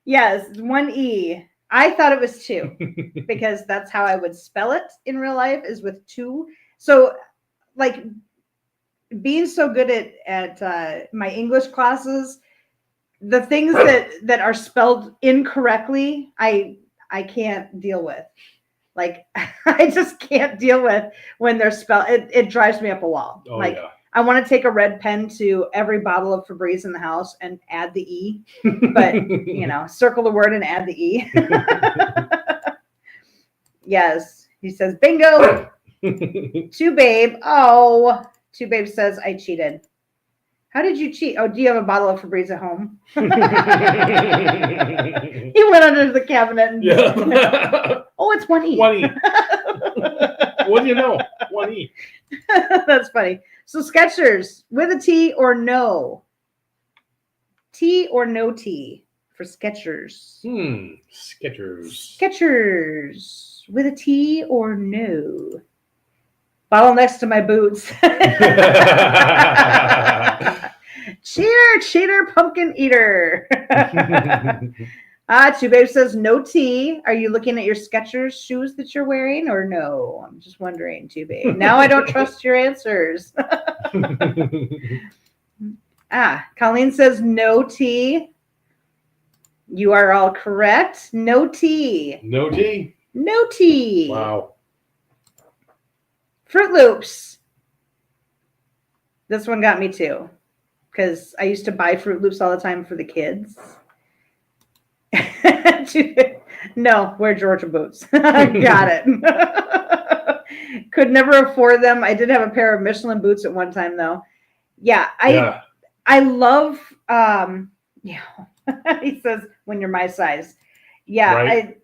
Speaker 1: Yes, 1 E. I thought it was 2 because that's how I would spell it in real life is with 2. So, like, being so good at my English classes, the things that are spelled incorrectly, I can't deal with. Like, I just can't deal with when they're spelled. It drives me up a wall.
Speaker 2: Oh,
Speaker 1: like,
Speaker 2: yeah.
Speaker 1: I want to take a red pen to every bottle of Febreze in the house and add the E, but circle the word and add the E. Yes, he says bingo. 2 Babe. Oh, 2 Babe says I cheated. How did you cheat? Oh, do you have a bottle of Febreze at home? He went under the cabinet and oh, it's 1 E.
Speaker 2: 1 E. What do you know? 1 E.
Speaker 1: That's funny. So Skechers, with a T or no? T or no T for Skechers?
Speaker 2: Skechers.
Speaker 1: Skechers, with a T or no? Bottle next to my boots. Cheater, pumpkin eater. 2 Babe says no T. Are you looking at your Skechers shoes that you're wearing or no? I'm just wondering, 2 Babe. Now I don't trust your answers. Colleen says no T. You are all correct. No T.
Speaker 2: No T.
Speaker 1: No T.
Speaker 2: Wow.
Speaker 1: Fruit Loops. This one got me too, because I used to buy Fruit Loops all the time for the kids. No, wear Georgia boots. Got it. Could never afford them. I did have a pair of Michelin boots at one time, though. Yeah, I love. He says when you're my size. Yeah, right.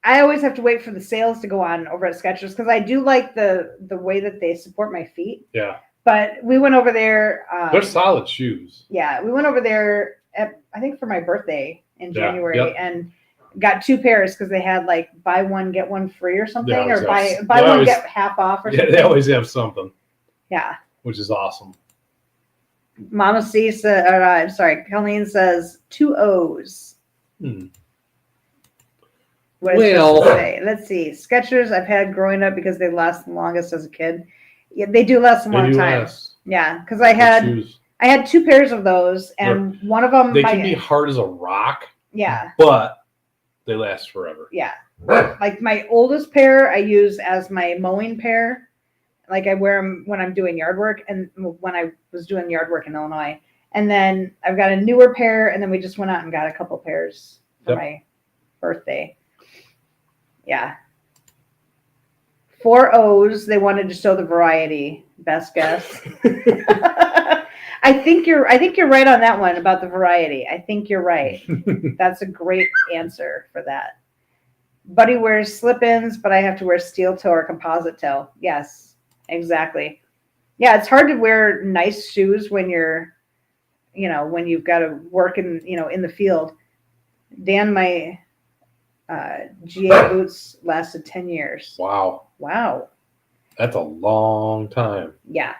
Speaker 1: I always have to wait for the sales to go on over at Skechers because I do like the way that they support my feet.
Speaker 2: Yeah.
Speaker 1: But we went over there.
Speaker 2: They're solid shoes.
Speaker 1: Yeah, we went over there I think for my birthday in
Speaker 2: Yeah,
Speaker 1: January
Speaker 2: yep.
Speaker 1: and got 2 pairs because they had like buy one get one free or something,
Speaker 2: They
Speaker 1: or
Speaker 2: always have-
Speaker 1: buy
Speaker 2: they
Speaker 1: one
Speaker 2: always-
Speaker 1: get half off or
Speaker 2: Yeah,
Speaker 1: something.
Speaker 2: they always have something,
Speaker 1: Yeah.
Speaker 2: which is awesome.
Speaker 1: Mama C said, I'm sorry, Colleen says 2 O's.
Speaker 2: Hmm.
Speaker 1: What is
Speaker 2: Well-
Speaker 1: this to say? Let's see. Skechers I've had growing up because they last the longest as a kid. Yeah, they do last a
Speaker 2: They
Speaker 1: long
Speaker 2: do
Speaker 1: time.
Speaker 2: last.
Speaker 1: Yeah, because I
Speaker 2: Good
Speaker 1: had
Speaker 2: shoes.
Speaker 1: 2 pairs of those, and one of them
Speaker 2: They can be hard as a rock,
Speaker 1: yeah.
Speaker 2: but they last forever.
Speaker 1: Yeah. Like my oldest pair I use as my mowing pair. Like I wear them when I'm doing yard work and when I was doing yard work in Illinois. And then I've got a newer pair, and then we just went out and got a couple pairs for my birthday. Yeah. 4 O's. They wanted to show the variety. Best guess. I think you're right on that one about the variety. I think you're right. That's a great answer for that. Buddy wears slip-ins, but I have to wear steel toe or composite toe. Yes, exactly. Yeah, it's hard to wear nice shoes when you're, when you've got to work in the field. Dan, my GA boots lasted 10 years.
Speaker 2: Wow.
Speaker 1: Wow.
Speaker 2: That's a long time.
Speaker 1: Yeah.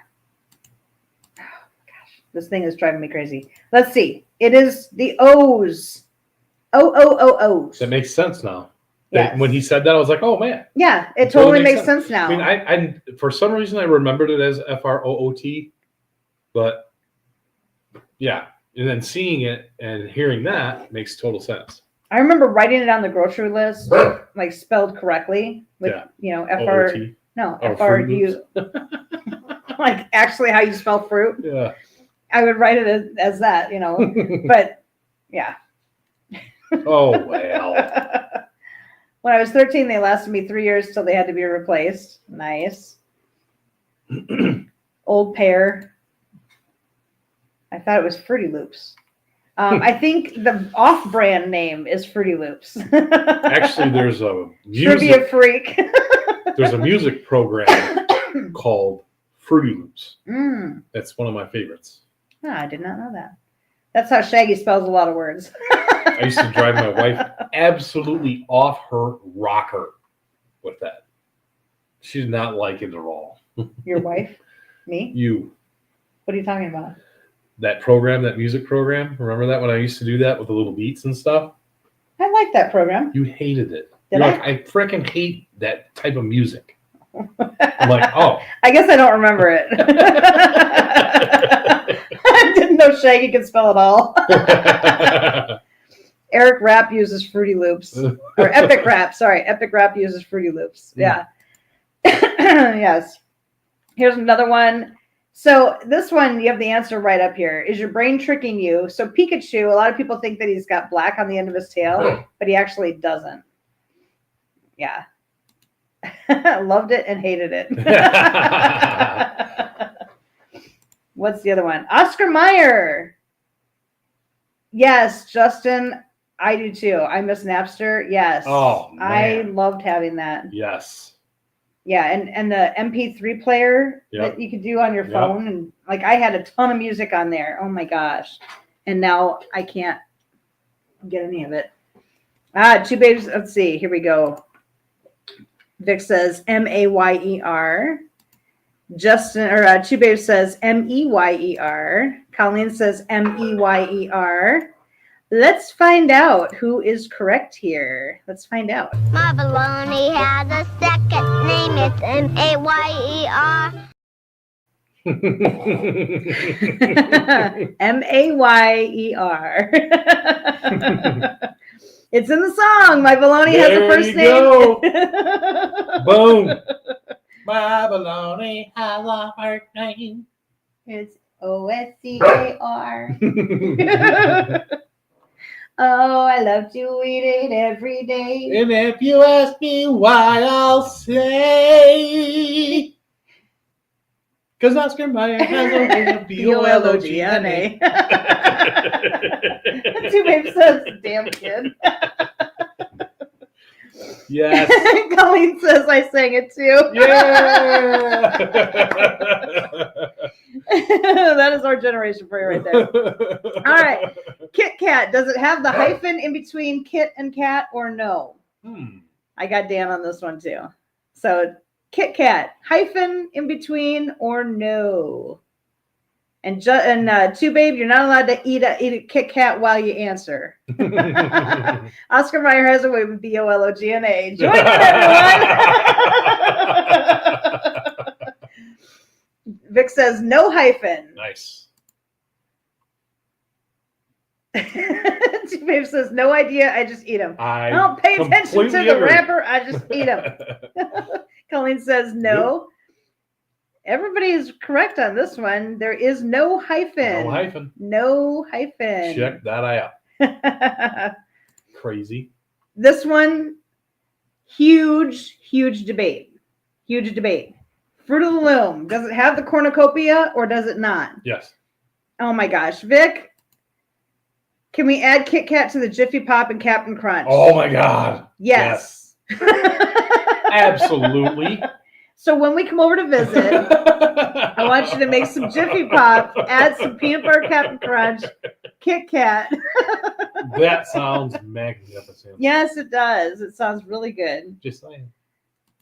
Speaker 1: Oh, gosh, this thing is driving me crazy. Let's see. It is the O's. O's.
Speaker 2: That makes sense now.
Speaker 1: Yes.
Speaker 2: When he said that, I was like, oh, man.
Speaker 1: Yeah, it totally makes sense now.
Speaker 2: I mean, I for some reason, I remembered it as FROOT, but yeah. And then seeing it and hearing that makes total sense.
Speaker 1: I remember writing it on the grocery list, like spelled correctly with, FR,
Speaker 2: OOT.
Speaker 1: no,
Speaker 2: Oh,
Speaker 1: FRU, like actually how you spell fruit.
Speaker 2: Yeah.
Speaker 1: I would write it as that, but yeah.
Speaker 2: Oh, well.
Speaker 1: When I was 13, they lasted me 3 years till they had to be replaced. Nice. Old pair. I thought it was Fruity Loops. I think the off-brand name is Fruity Loops.
Speaker 2: Actually, there's a
Speaker 1: Trivia freak.
Speaker 2: there's a music program called Fruity Loops.
Speaker 1: Mm.
Speaker 2: That's one of my favorites.
Speaker 1: Oh, I did not know that. That's how Shaggy spells a lot of words.
Speaker 2: I used to drive my wife absolutely off her rocker with that. She did not like it at all.
Speaker 1: Your wife? Me?
Speaker 2: You.
Speaker 1: What are you talking about?
Speaker 2: That program, that music program. Remember that when I used to do that with the little beats and stuff?
Speaker 1: I like that program.
Speaker 2: You hated it.
Speaker 1: Did
Speaker 2: You're
Speaker 1: I?
Speaker 2: like, I freaking hate that type of music. I'm like, oh.
Speaker 1: I guess I don't remember it. I didn't know Shaggy could spell it all. Eric Rapp uses Fruity Loops. Or Epic Rap, sorry. Epic Rap uses Fruity Loops. Yeah. Yes. Here's another one. So this one, you have the answer right up here. Is your brain tricking you? So Pikachu, a lot of people think that he's got black on the end of his tail, but he actually doesn't. Yeah. Loved it and hated it. What's the other one? Oscar Mayer. Yes, Justin, I do too. I miss Napster. Yes.
Speaker 2: Oh, man.
Speaker 1: I loved having that.
Speaker 2: Yes.
Speaker 1: Yeah, and the MP3 player that you could do on your phone. And like I had a ton of music on there. Oh my gosh. And now I can't get any of it. Two Babes. Let's see. Here we go. Vic says Mayer. Justin or Two Babes says Meyer. Colleen says Meyer. Let's find out who is correct here. Let's find out.
Speaker 4: My baloney has a second name. It's Mayer.
Speaker 1: Mayer. It's in the song. My baloney has a first name.
Speaker 2: Go. Boom. My baloney has a first name.
Speaker 1: It's Oscar. Oh, I love to eat it every day.
Speaker 2: And if you ask me why, I'll say, because Oscar Mayer has a B-O-L-O-G-N-A.
Speaker 1: Two Babes says, damn kid.
Speaker 2: Yes.
Speaker 1: Colleen says I sang it too.
Speaker 2: Yeah.
Speaker 1: That is our generation for you right there. All right. Kit Kat, does it have the hyphen in between kit and cat or no? I got Dan on this one too. So Kit Kat, hyphen in between or no? And Two Babe, you're not allowed to eat a Kit Kat while you answer. Oscar Mayer has a way with BOLOGNA. Join in, everyone. Vic says no hyphen.
Speaker 2: Nice.
Speaker 1: Two Babe says no idea. I just eat them.
Speaker 2: I
Speaker 1: don't pay attention to the
Speaker 2: agree.
Speaker 1: rapper. I just eat them. Colleen says no. Everybody is correct on this one. There is no hyphen.
Speaker 2: No hyphen.
Speaker 1: No hyphen.
Speaker 2: Check that out. Crazy.
Speaker 1: This one, huge debate. Huge debate. Fruit of the Loom. Does it have the cornucopia or does it not?
Speaker 2: Yes.
Speaker 1: Oh my gosh. Vic, can we add Kit Kat to the Jiffy Pop and Captain Crunch?
Speaker 2: Oh my God.
Speaker 1: Yes.
Speaker 2: Absolutely.
Speaker 1: So when we come over to visit, I want you to make some Jiffy Pop, add some peanut butter Captain Crunch, Kit Kat.
Speaker 2: That sounds magnificent.
Speaker 1: Yes, it does. It sounds really good.
Speaker 2: Just saying.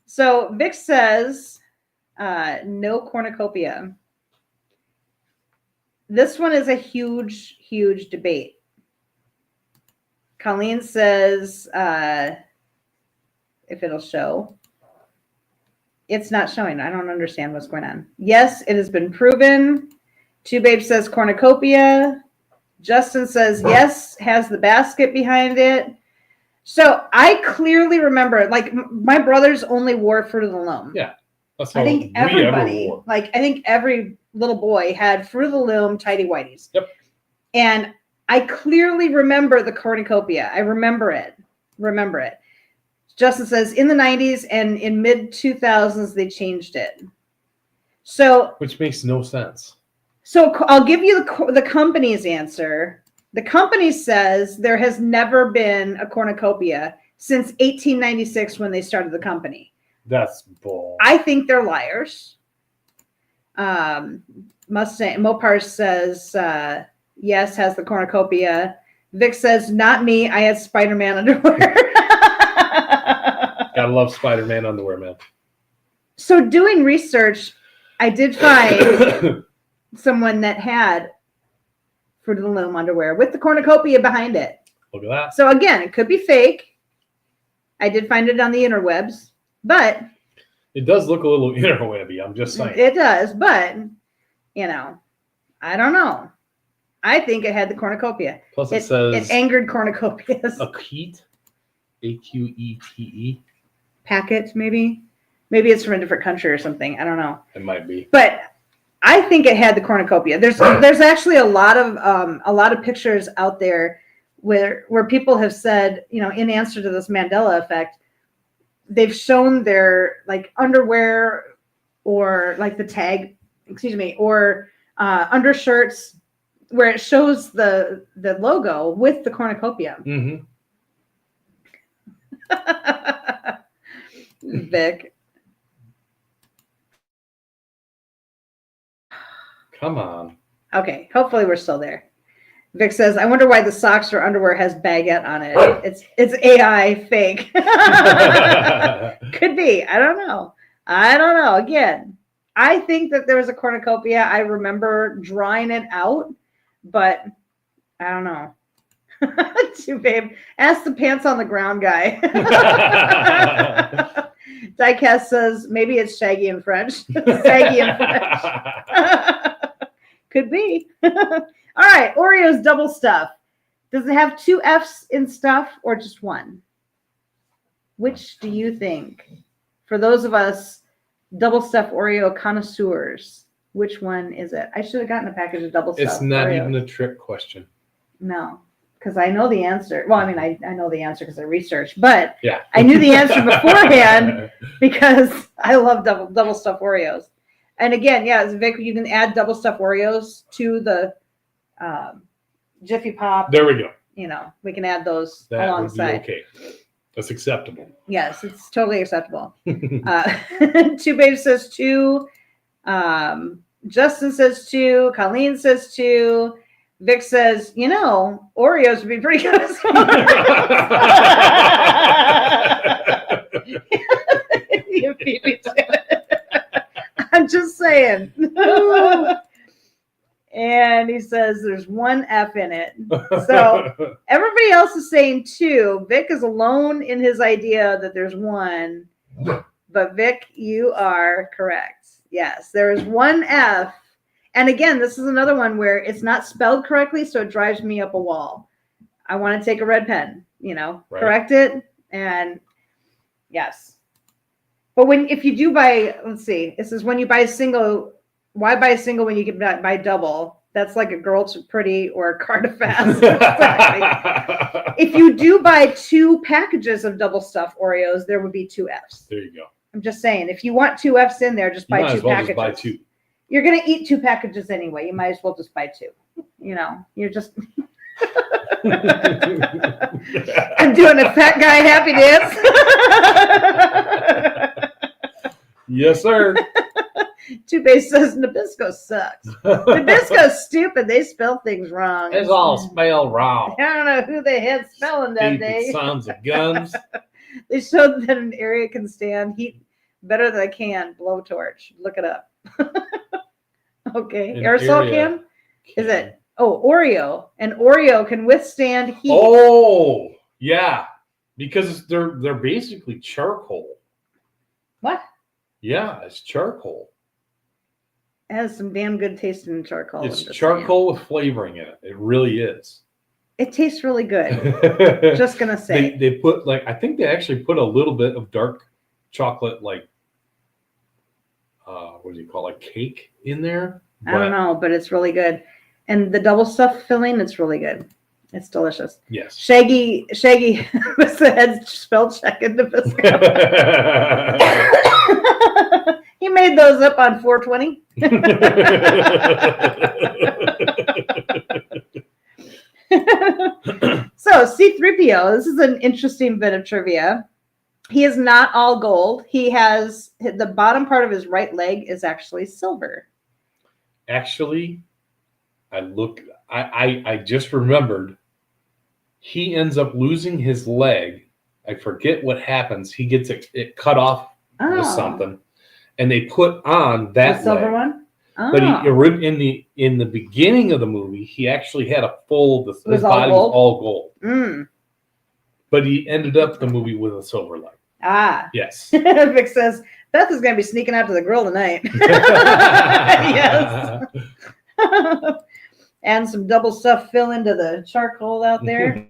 Speaker 1: So Vic says no cornucopia. This one is a huge debate. Colleen says if it'll show. It's not showing. I don't understand what's going on. Yes, it has been proven. Two Babe says cornucopia. Justin says yes, has the basket behind it. So I clearly remember, like, my brothers only wore Fruit of the Loom.
Speaker 2: Yeah. That's how
Speaker 1: I think everybody, like, I think every little boy had Fruit of the Loom tidy whities.
Speaker 2: Yep.
Speaker 1: And I clearly remember the cornucopia. I remember it. Justin says in the 90s and in mid 2000s, they changed it. So,
Speaker 2: which makes no sense.
Speaker 1: So I'll give you the company's answer. The company says there has never been a cornucopia since 1896 when they started the company.
Speaker 2: That's bull.
Speaker 1: I think they're liars. Mopar says yes, has the cornucopia. Vic says not me. I had Spider-Man underwear.
Speaker 2: Gotta love Spider-Man underwear, man.
Speaker 1: So doing research, I did find someone that had Fruit of the Loom underwear with the cornucopia behind it.
Speaker 2: Look at that.
Speaker 1: So again, it could be fake. I did find it on the interwebs, but
Speaker 2: it does look a little interwebby. I'm just saying.
Speaker 1: It does, but I don't know. I think it had the cornucopia.
Speaker 2: Plus it says
Speaker 1: it angered cornucopias.
Speaker 2: Aquete, Aquete.
Speaker 1: Packet, maybe it's from a different country or something. I don't know.
Speaker 2: It might be,
Speaker 1: but I think it had the cornucopia. There's actually a lot of pictures out there where people have said, in answer to this Mandela effect, they've shown their like underwear or like the tag, or undershirts where it shows the logo with the cornucopia.
Speaker 2: Mm-hmm.
Speaker 1: Vic.
Speaker 2: Come on.
Speaker 1: Okay, hopefully we're still there. Vic says, I wonder why the socks or underwear has baguette on it. It's AI fake. Could be. I don't know. Again, I think that there was a cornucopia. I remember drawing it out, but I don't know. Too, babe. Ask the pants on the ground guy. Diecast says maybe it's Shaggy in French. Shaggy in French. Could be. All right, Oreos double stuff. Does it have 2 F's in stuff or just one? Which do you think? For those of us double stuff Oreo connoisseurs, which one is it? I should have gotten a package of double stuff.
Speaker 2: It's not
Speaker 1: Oreos.
Speaker 2: even a trick question.
Speaker 1: No, because I know the answer. Well, I mean, I know the answer because I researched, but
Speaker 2: yeah,
Speaker 1: I knew the answer beforehand because I love double stuff Oreos. And again, yeah, Vic, you can add double stuff Oreos to the Jiffy Pop.
Speaker 2: There we go.
Speaker 1: We can add those
Speaker 2: that
Speaker 1: alongside.
Speaker 2: would be okay. That's acceptable.
Speaker 1: Yes, it's totally acceptable. Two Babe says 2. Justin says 2. Colleen says 2. Vic says, Oreos would be pretty good as well. You beat me to it. I'm just saying. And he says there's 1 F in it. So everybody else is saying 2. Vic is alone in his idea that there's 1. But Vic, you are correct. Yes, there is 1 F. And again, this is another one where it's not spelled correctly, so it drives me up a wall. I want to take a red pen, correct it. And yes. But if you do buy, let's see, it says when you buy a single, why buy a single when you can buy double? That's like a girl too pretty or a car to fast. Exactly. If you do buy 2 packages of double stuffed Oreos, there would be 2 Fs.
Speaker 2: There you go.
Speaker 1: I'm just saying, if you want 2 Fs in there, just buy 2 packages.
Speaker 2: Just buy 2.
Speaker 1: You're going to eat 2 packages anyway. You might as well just buy 2. You're just. I'm doing a fat guy happy dance.
Speaker 2: Yes, sir.
Speaker 1: Two-Base says Nabisco sucks. Nabisco's stupid. They spell things wrong.
Speaker 2: It's all spelled wrong.
Speaker 1: I don't know who they had spelling that
Speaker 2: Stupid
Speaker 1: day.
Speaker 2: sons of guns.
Speaker 1: They showed that an area can stand heat better than a can blowtorch. Look it up. Okay.
Speaker 2: An
Speaker 1: Aerosol can? Is it? Oh, Oreo. An Oreo can withstand heat.
Speaker 2: Oh, yeah. Because they're basically charcoal.
Speaker 1: What?
Speaker 2: Yeah, it's charcoal.
Speaker 1: It has some damn good taste in charcoal.
Speaker 2: It's charcoal with flavoring in it. It really is.
Speaker 1: It tastes really good. Just gonna say.
Speaker 2: They put I think they actually put a little bit of dark chocolate what do you call it, cake in there?
Speaker 1: I don't know, but it's really good. And the double stuff filling, it's really good. It's delicious.
Speaker 2: Yes.
Speaker 1: Shaggy was the head spell check in Nabisco. He made those up on 420. So C-3PO, this is an interesting bit of trivia. He is not all gold. He has the bottom part of his right leg is actually silver.
Speaker 2: Actually, I just remembered he ends up losing his leg. I forget what happens. He gets it cut off with something, and they put on that
Speaker 1: the silver
Speaker 2: leg.
Speaker 1: one. Oh.
Speaker 2: But in the beginning of the movie, he actually had a his body was all gold.
Speaker 1: Mm.
Speaker 2: But he ended up the movie with a silver leg.
Speaker 1: Ah.
Speaker 2: Yes.
Speaker 1: Vic says, Beth is going to be sneaking out to the grill tonight. Yes. And some double stuff fill into the charcoal out there.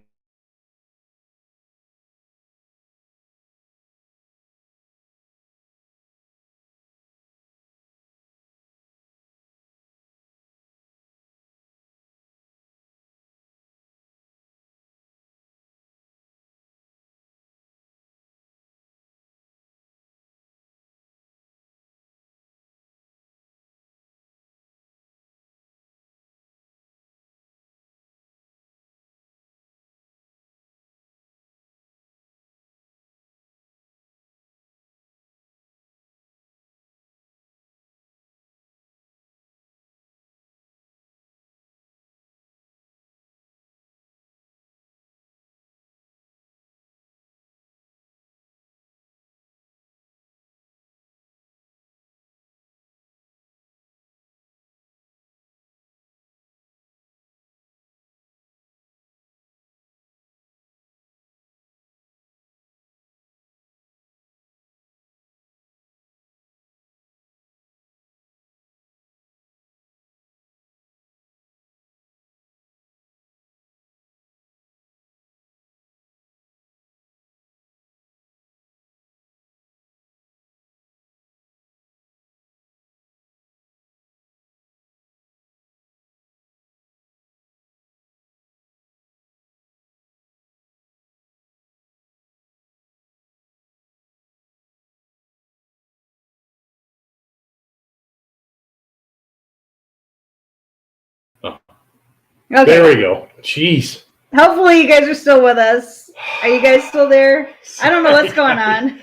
Speaker 1: Okay.
Speaker 2: There we go. Jeez.
Speaker 1: Hopefully you guys are still with us. Are you guys still there? I don't know what's going on.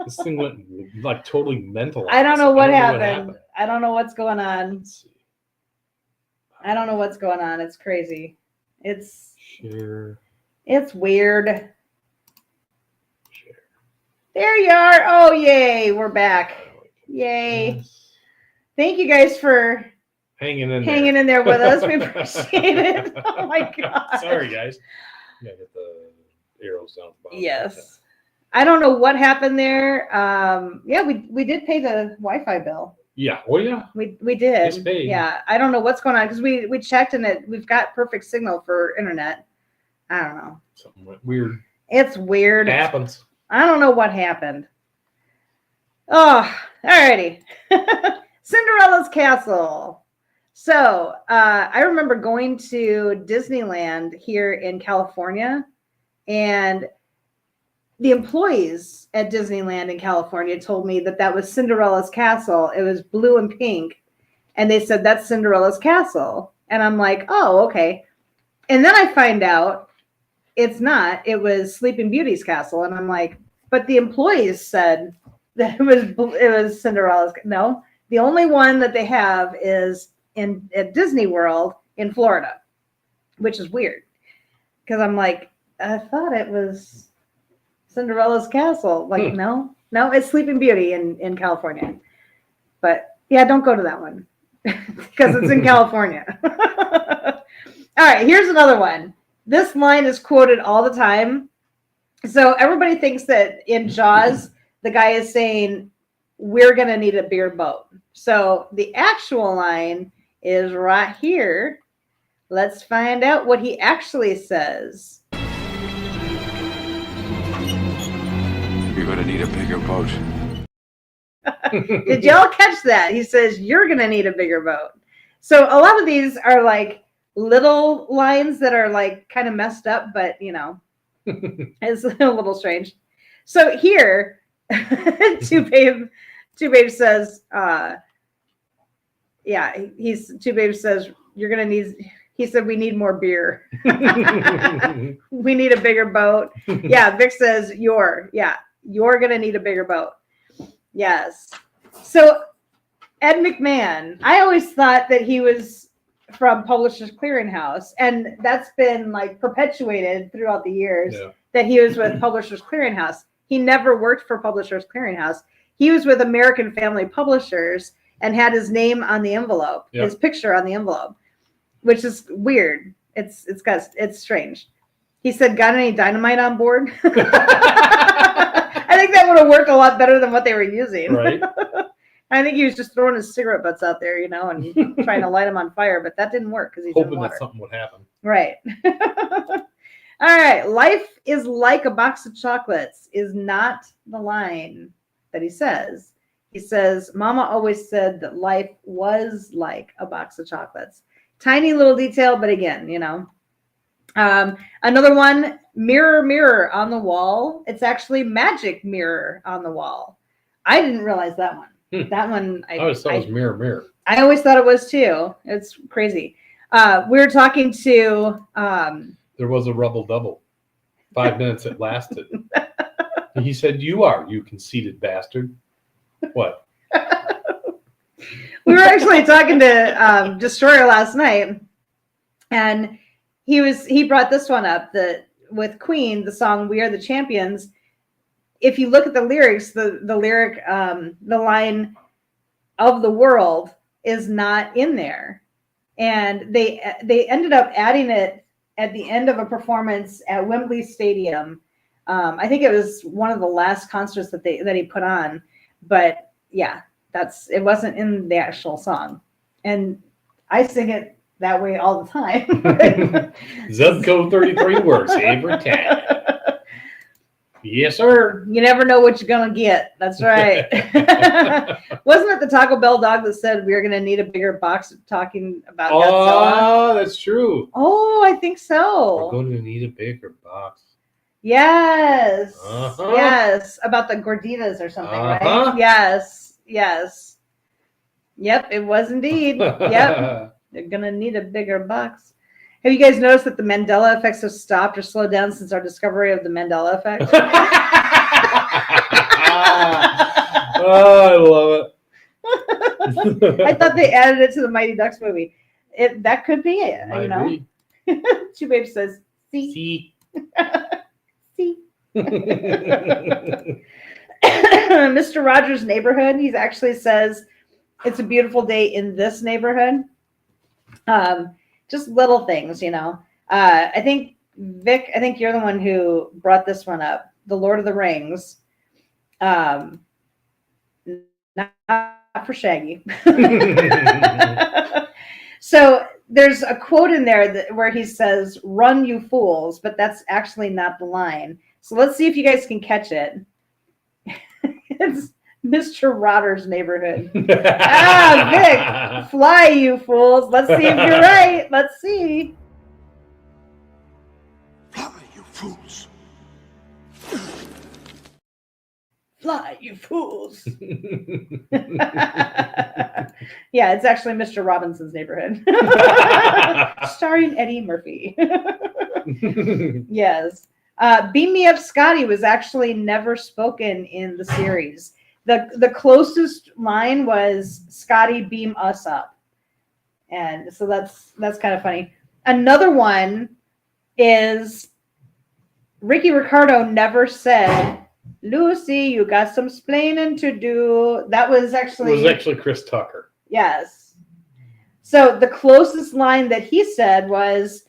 Speaker 2: This thing went totally mental.
Speaker 1: I don't know what happened. I don't know what's going on.
Speaker 2: Let's see.
Speaker 1: I don't know what's going on. It's crazy. It's
Speaker 2: Share.
Speaker 1: weird.
Speaker 2: Share.
Speaker 1: There you are. Oh, yay. We're back. Yay.
Speaker 2: Yes.
Speaker 1: Thank you guys for
Speaker 2: Hanging in
Speaker 1: there with us. We appreciate it. Oh my God.
Speaker 2: Sorry, guys. Yeah, get the arrows down. At the bottom.
Speaker 1: Yes. I don't know what happened there. Yeah, we did pay the Wi-Fi bill.
Speaker 2: Yeah. Oh, yeah.
Speaker 1: We did.
Speaker 2: It's paid.
Speaker 1: Yeah. I don't know what's going on because we checked and we've got perfect signal for internet. I don't know.
Speaker 2: Something went weird.
Speaker 1: It's weird.
Speaker 2: It happens.
Speaker 1: I don't know what happened. Oh, alrighty. Cinderella's Castle. So I remember going to Disneyland here in California, and the employees at Disneyland in California told me that was Cinderella's Castle. It was blue and pink. And they said, that's Cinderella's Castle. And I'm like, oh, okay. And then I find out it's not. It was Sleeping Beauty's castle. And I'm like, but the employees said that it was Cinderella's. No, the only one that they have is at Disney World in Florida, which is weird. Because I'm like, I thought it was Cinderella's castle. Like, no, it's Sleeping Beauty in California. But yeah, don't go to that one because it's in California. All right, here's another one. This line is quoted all the time. So everybody thinks that in Jaws, the guy is saying, we're going to need a bigger boat. So the actual line is right here. Let's find out what he actually says.
Speaker 3: You're gonna need a bigger boat.
Speaker 1: Did y'all catch that? He says, you're going to need a bigger boat. So a lot of these are like little lines that are like kind of messed up, but you know, it's a little strange. So here, Two Babe says, Two Babe says, you're going to need, he said, we need more beer. We need a bigger boat. Yeah. Vic says, you're going to need a bigger boat. Yes. So Ed McMahon, I always thought that he was from Publishers Clearinghouse, and that's been like perpetuated throughout the years that he was with Publishers Clearinghouse. He never worked for Publishers Clearinghouse. He was with American Family Publishers and had his name on the envelope, his picture on the envelope, which is weird. It's strange. He said, got any dynamite on board? I think that would have worked a lot better than what they were using. Right. I think he was just throwing his cigarette butts out there, you know, and trying to light them on fire, but that didn't work because he's
Speaker 2: hoping that something would happen.
Speaker 1: Right. All right. Life is like a box of chocolates is not the line that he says. He says, Mama always said that life was like a box of chocolates. Tiny little detail, but again, you know. Another one, mirror, mirror on the wall. It's actually magic mirror on the wall. I didn't realize that one. That one,
Speaker 2: I always thought it was mirror, mirror.
Speaker 1: I always thought it was too. It's crazy. We were talking to.
Speaker 2: There was a rubble double. 5 minutes it lasted. He said, you conceited bastard. What?
Speaker 1: We were actually talking to Destroyer last night, and he brought this one up, with Queen, the song "We Are the Champions." If you look at the lyrics, the lyric, the line "of the world" is not in there, and they ended up adding it at the end of a performance at Wembley Stadium. I think it was one of the last concerts that he put on, but yeah, it wasn't in the actual song, and I sing it that way all the time.
Speaker 2: Zip code 33 works every time. Yes, sir.
Speaker 1: You never know what you're gonna get. That's right. Wasn't it the Taco Bell dog that said we were gonna need a bigger box talking about Godzilla?
Speaker 2: Oh, that's true.
Speaker 1: Oh, I think so.
Speaker 2: We're going to need a bigger box.
Speaker 1: Yes.
Speaker 2: Uh-huh.
Speaker 1: Yes. About the gorditas or something, right? Yes. Yes. Yep, it was indeed. Yep. They're gonna need a bigger box. Have you guys noticed that the Mandela effects have stopped or slowed down since our discovery of the Mandela effect?
Speaker 2: Oh, I love
Speaker 1: I thought they added it to the Mighty Ducks movie. That could be it, you know. Chew Babe says, see. See. Mr. Rogers' Neighborhood, he actually says, it's a beautiful day in this neighborhood. Just little things, you know. I think, Vic, you're the one who brought this one up. The Lord of the Rings. Not for Shaggy. So there's a quote in there where he says, "Run, you fools," but that's actually not the line. So let's see if you guys can catch it. It's Mr. Rogers' Neighborhood. Vic, fly, you fools. Let's see if you're right. Let's see.
Speaker 3: Fly, you fools.
Speaker 1: Fly, you fools. Yeah, it's actually Mr. Robinson's Neighborhood. Starring Eddie Murphy. Yes. Beam Me Up Scotty was actually never spoken in the series. The closest line was Scotty, beam us up. And so that's kind of funny. Another one is Ricky Ricardo never said, "Lucy, you got some splaining to do." That was actually
Speaker 2: Chris Tucker.
Speaker 1: Yes. So the closest line that he said was,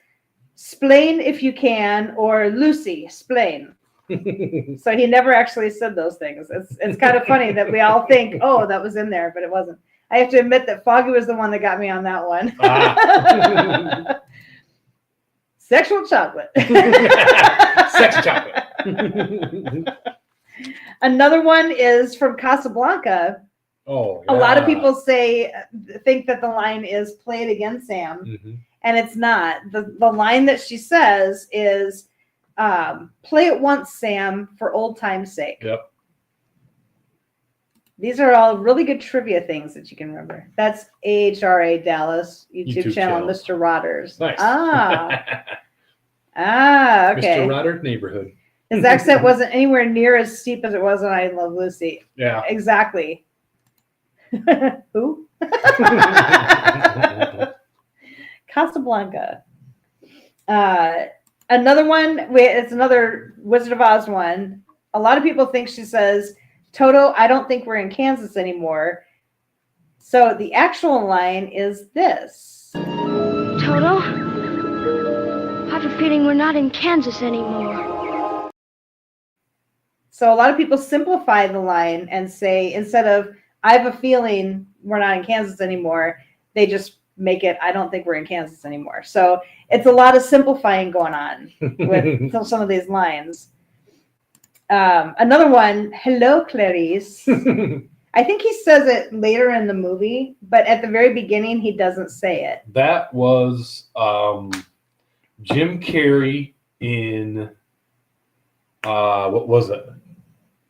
Speaker 1: "Splain if you can," or "Lucy, splain." So he never actually said those things. It's kind of funny that we all think, oh, that was in there, but it wasn't. I have to admit that Foggy was the one that got me on that one. Sexual chocolate.
Speaker 2: Sexy chocolate.
Speaker 1: Another one is from Casablanca.
Speaker 2: Oh, yeah.
Speaker 1: A lot of people think that the line is "play it again, Sam," and it's not. The line that she says is, "Play it once, Sam, for old time's sake."
Speaker 2: Yep.
Speaker 1: These are all really good trivia things that you can remember. That's AHRA Dallas YouTube channel, Mr. Rogers.
Speaker 2: Nice.
Speaker 1: Okay.
Speaker 2: Mr. Rogers' Neighborhood.
Speaker 1: His accent wasn't anywhere near as steep as it was on I Love Lucy.
Speaker 2: Yeah.
Speaker 1: Exactly. Who? Casablanca. Another one, it's another Wizard of Oz one. A lot of people think she says, "Toto, I don't think we're in Kansas anymore." So the actual line is this.
Speaker 4: Toto, I have a feeling we're not in Kansas anymore.
Speaker 1: So a lot of people simplify the line and say, instead of "I have a feeling we're not in Kansas anymore," they just make it, "I don't think we're in Kansas anymore." So it's a lot of simplifying going on with some of these lines. Another one, "Hello, Clarice." I think he says it later in the movie, but at the very beginning, he doesn't say it.
Speaker 2: That was Jim Carrey in, what was it?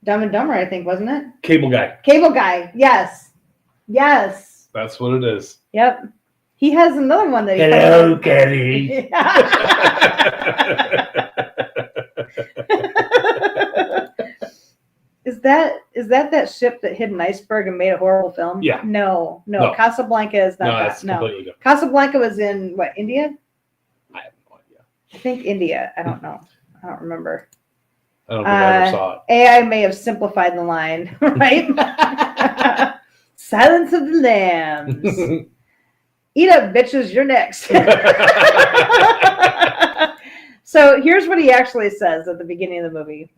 Speaker 1: Dumb and Dumber, I think, wasn't it?
Speaker 2: Cable Guy.
Speaker 1: Cable Guy. Yes. Yes.
Speaker 2: That's what it is.
Speaker 1: Yep. He has another one that he
Speaker 2: Hello, Carrie.
Speaker 1: Is that ship that hid an iceberg and made a horrible film?
Speaker 2: Yeah.
Speaker 1: No. Casablanca is not that.
Speaker 2: That's completely different.
Speaker 1: Casablanca was in what, India?
Speaker 2: I have no idea.
Speaker 1: I think India. I don't know. I don't remember.
Speaker 2: I don't think I ever saw it.
Speaker 1: AI may have simplified the line, right? Silence of the Lambs. Eat up, bitches, you're next. So here's what he actually says at the beginning of the movie.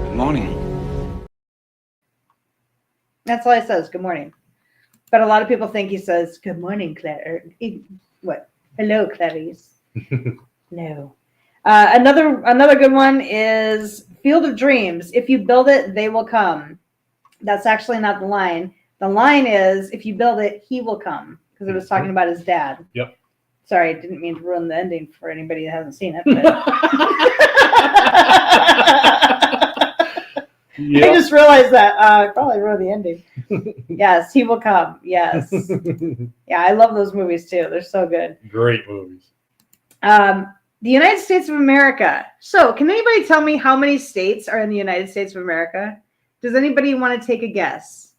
Speaker 3: Good morning.
Speaker 1: That's all he says, "Good morning." But a lot of people think he says, "Good morning, Claire." What? "Hello, Clarice." No. Another good one is Field of Dreams. "If you build it, they will come." That's actually not the line. The line is, "If you build it, he will come," because it was talking about his dad.
Speaker 2: Yep.
Speaker 1: Sorry, I didn't mean to ruin the ending for anybody that hasn't seen it. But
Speaker 2: Yep.
Speaker 1: I just realized that I probably ruined the ending. Yes, he will come. Yes. Yeah, I love those movies too. They're so good.
Speaker 2: Great movies.
Speaker 1: The United States of America. So, can anybody tell me how many states are in the United States of America? Does anybody want to take a guess?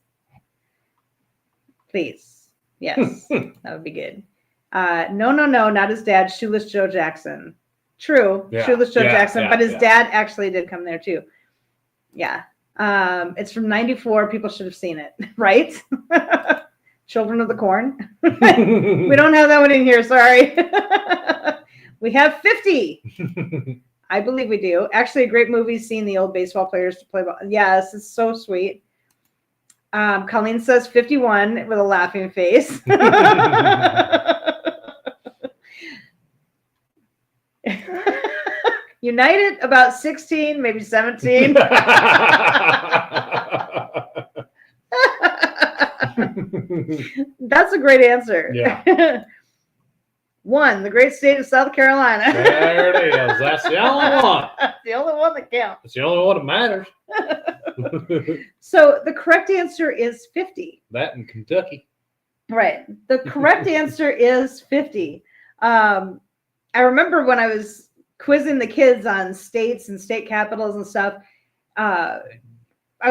Speaker 1: Please. Yes, that would be good. No, not his dad, Shoeless Joe Jackson. True,
Speaker 2: Yeah,
Speaker 1: Shoeless Joe
Speaker 2: yeah,
Speaker 1: Jackson,
Speaker 2: yeah,
Speaker 1: but his
Speaker 2: yeah.
Speaker 1: dad actually did come there too. Yeah. It's from 94. People should have seen it, right? Children of the Corn. We don't have that one in here, sorry. We have 50. I believe we do. Actually, a great movie, seeing the old baseball players to play ball. Yes, it's so sweet. Colleen says 51 with a laughing face. United about 16, maybe 17. That's a great answer.
Speaker 2: Yeah.
Speaker 1: 1, the great state of South Carolina.
Speaker 2: There it is. That's the only one.
Speaker 1: The only one that counts.
Speaker 2: It's the only one that matters.
Speaker 1: So the correct answer is 50.
Speaker 2: That in Kentucky.
Speaker 1: Right. The correct answer is 50. I remember when I was quizzing the kids on states and state capitals and stuff, I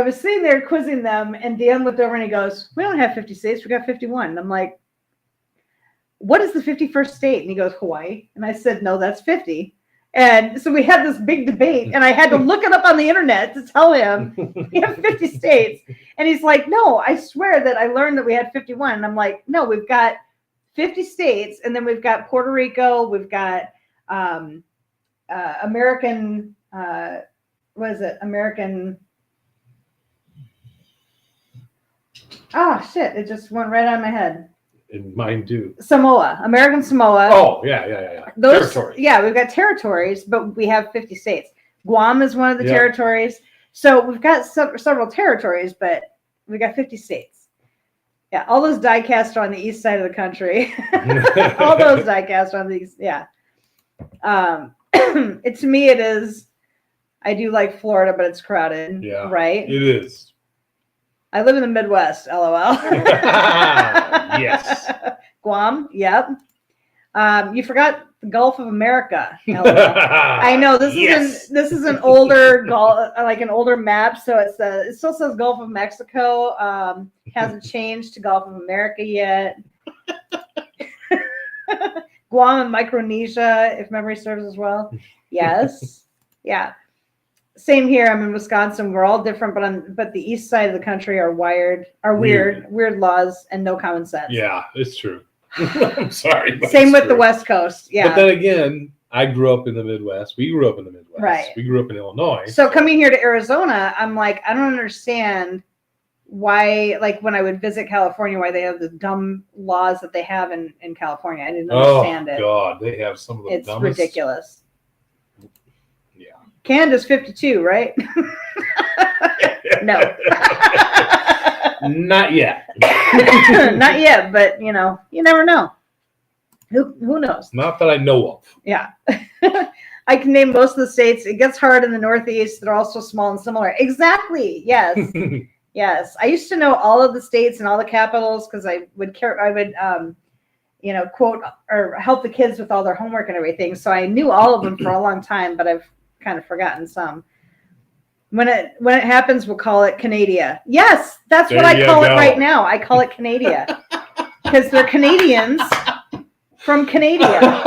Speaker 1: was sitting there quizzing them, and Dan looked over and he goes, "We don't have 50 states. We got 51. And I'm like, "What is the 51st state?" And he goes, "Hawaii." And I said, "No, that's 50. And so we had this big debate, and I had to look it up on the internet to tell him we have 50 states. And he's like, "No, I swear that I learned that we had 51. And I'm like, "No, we've got 50 states, and then we've got Puerto Rico, we've got American, what is it? American, shit, it just went right out of my head.
Speaker 2: And mine too.
Speaker 1: Samoa, American Samoa.
Speaker 2: Oh, yeah.
Speaker 1: Those,
Speaker 2: territory.
Speaker 1: yeah, we've got territories, but we have 50 states. Guam is one of the
Speaker 2: Yeah.
Speaker 1: territories. So we've got several territories, but we got 50 states. Yeah, all those die-cast are on the east side of the country. All those die-cast are on the east, yeah. To me, it is, I do like Florida, but it's crowded,
Speaker 2: Yeah,
Speaker 1: right?
Speaker 2: it is.
Speaker 1: I live in the Midwest, LOL.
Speaker 2: Yes.
Speaker 1: Guam, yep. You forgot the Gulf of America. LOL. I know this is an older like an older map, so it still says Gulf of Mexico. Hasn't changed to Gulf of America yet. Guam and Micronesia, if memory serves as well. Yes, yeah. Same here. I'm in Wisconsin. We're all different, but the east side of the country are weird laws and no common sense.
Speaker 2: Yeah, it's true. I'm sorry. But
Speaker 1: Same
Speaker 2: it's
Speaker 1: with
Speaker 2: true.
Speaker 1: the West Coast. Yeah.
Speaker 2: But then again, I grew up in the Midwest. We grew up in the Midwest.
Speaker 1: Right.
Speaker 2: We grew up in Illinois.
Speaker 1: So coming here to Arizona, I'm like, I don't understand why, like when I would visit California, why they have the dumb laws that they have in California. I didn't understand it.
Speaker 2: Oh, God. They have some of the
Speaker 1: It's
Speaker 2: dumbest.
Speaker 1: ridiculous.
Speaker 2: Yeah.
Speaker 1: Canada's 52, right? No.
Speaker 2: Not yet.
Speaker 1: Not yet, but you never know. Who knows?
Speaker 2: Not that I know of.
Speaker 1: Yeah. I can name most of the states. It gets hard in the Northeast. They're also small and similar. Exactly. Yes. Yes. I used to know all of the states and all the capitals because I would quote or help the kids with all their homework and everything. So I knew all of them for a long time, but I've kind of forgotten some. When it happens, we'll call it Canada. Yes, that's what I call it right now. I call it Canada because they're Canadians from Canada.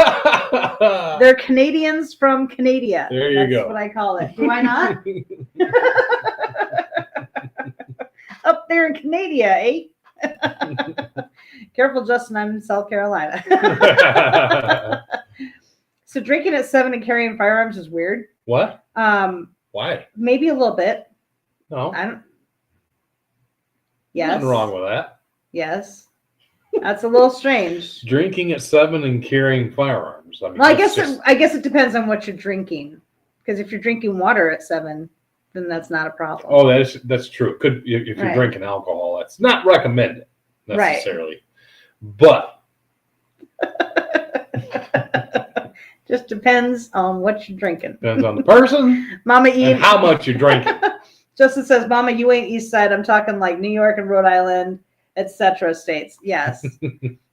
Speaker 1: They're Canadians from Canada.
Speaker 2: There you go.
Speaker 1: That's what I call it. Do I not? Up there in Canada, eh? Careful, Justin. I'm in South Carolina. So drinking at 7 and carrying firearms is weird.
Speaker 2: What? Why?
Speaker 1: Maybe a little bit.
Speaker 2: No.
Speaker 1: I don't. Yes.
Speaker 2: Nothing wrong with that.
Speaker 1: Yes. That's a little strange.
Speaker 2: Drinking at 7 and carrying firearms. I mean,
Speaker 1: Well, I guess it depends on what you're drinking. Because if you're drinking water at 7, then that's not a problem.
Speaker 2: Oh, that's true. It could if you're
Speaker 1: Right.
Speaker 2: drinking alcohol, that's not recommended necessarily.
Speaker 1: Right.
Speaker 2: But
Speaker 1: Just depends on what you're drinking.
Speaker 2: depends on the person
Speaker 1: Mama E.
Speaker 2: and how much you're drinking.
Speaker 1: Justin says, Mama, you ain't East Side. I'm talking like New York and Rhode Island, etc. states. Yes.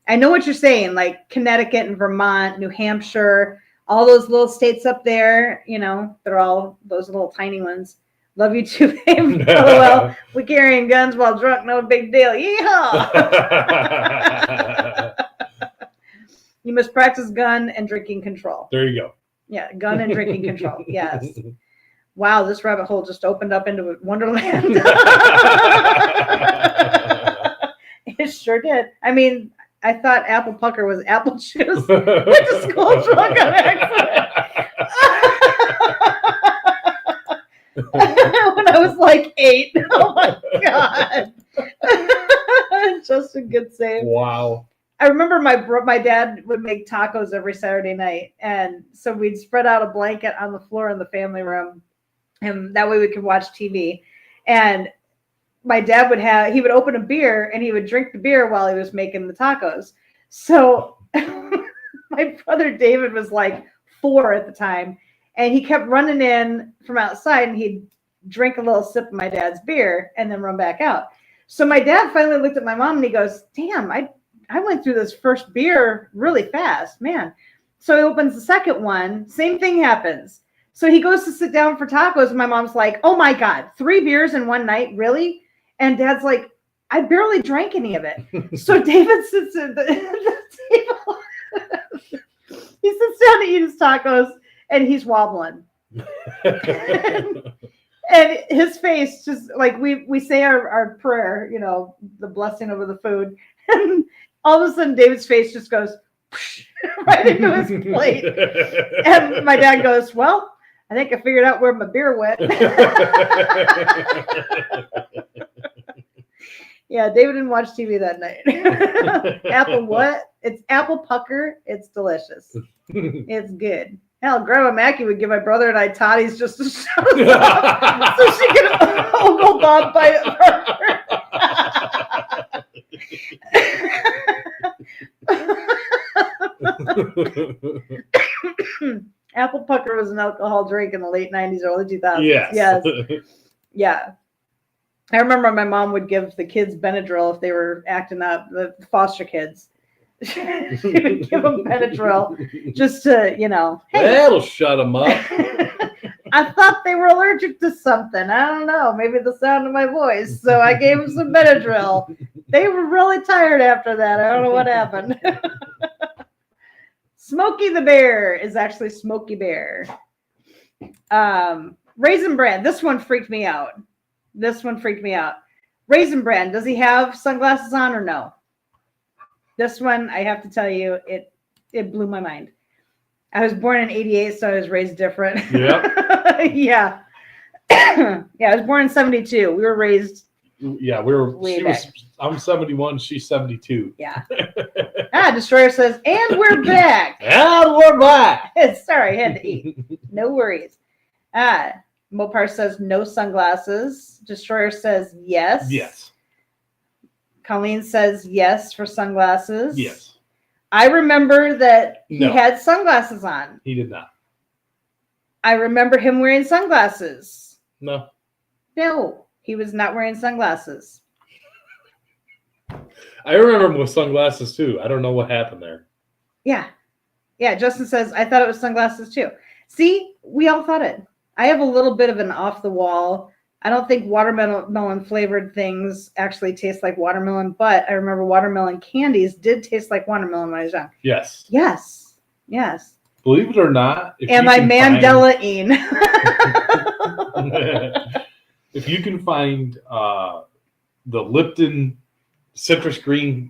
Speaker 1: I know what you're saying, like Connecticut and Vermont, New Hampshire, all those little states up there, they're all those little tiny ones. Love you too, babe. LOL. We carrying guns while drunk, no big deal. Yeehaw! You must practice gun and drinking control.
Speaker 2: There you go.
Speaker 1: Yeah, gun and drinking control. Yes. Wow, this rabbit hole just opened up into Wonderland. It sure did. I mean, I thought apple pucker was apple juice. Went to school drunk on accident. When I was like 8. Oh my God. Just a good save.
Speaker 2: Wow.
Speaker 1: I remember my dad would make tacos every Saturday night. And so we'd spread out a blanket on the floor in the family room. And that way we could watch TV. And my dad he would open a beer and he would drink the beer while he was making the tacos. So my brother David was like 4 at the time. And he kept running in from outside and he'd drink a little sip of my dad's beer and then run back out. So my dad finally looked at my mom and he goes, damn, I went through this first beer really fast, man. So he opens the second one. Same thing happens. So he goes to sit down for tacos. And my mom's like, oh my God, 3 beers in one night? Really? And Dad's like, I barely drank any of it. So David sits at the table. He sits down to eat his tacos. And he's wobbling. And his face just like we say our prayer, you know, the blessing over the food. And all of a sudden David's face just goes right into his plate. And my dad goes, well, I think I figured out where my beer went. Yeah, David didn't watch TV that night. Apple what? It's apple pucker. It's delicious. It's good. Hell, Grandma Mackie would give my brother and I toddies just to shut us up so she could Uncle Bob bite it. Apple pucker was an alcohol drink in the late 90s, early 2000s. Yes. Yeah. I remember my mom would give the kids Benadryl if they were acting up, the foster kids. She would give them Benadryl just to, you know. Hey,
Speaker 2: that'll shut them up.
Speaker 1: I thought they were allergic to something. I don't know. Maybe the sound of my voice. So I gave them some Benadryl. They were really tired after that. I don't know what happened. Smokey the Bear is actually Smokey Bear. Raisin Bran. This one freaked me out. Raisin Bran. Does he have sunglasses on or no? This one, I have to tell you, it blew my mind. I was born in 88, so I was raised different. Yep. Yeah. Yeah, I was born in 72. We were raised.
Speaker 2: Yeah, I'm 71, she's 72.
Speaker 1: Yeah. Destroyer says, and we're back.
Speaker 2: And we're back.
Speaker 1: Sorry, I had to eat. No worries. Mopar says no sunglasses. Destroyer says yes.
Speaker 2: Yes.
Speaker 1: Colleen says yes for sunglasses.
Speaker 2: Yes.
Speaker 1: I remember that he had sunglasses on.
Speaker 2: He did not.
Speaker 1: I remember him wearing sunglasses.
Speaker 2: No.
Speaker 1: No, he was not wearing sunglasses.
Speaker 2: I remember him with sunglasses too. I don't know what happened there.
Speaker 1: Yeah. Yeah, Justin says, I thought it was sunglasses too. See, we all thought it. I have a little bit of an off the wall. I don't think watermelon flavored things actually taste like watermelon, but I remember watermelon candies did taste like watermelon when I was young.
Speaker 2: Yes.
Speaker 1: Yes. Yes.
Speaker 2: Believe it or not.
Speaker 1: Am I Mandela-ing?
Speaker 2: If you can find the Lipton citrus green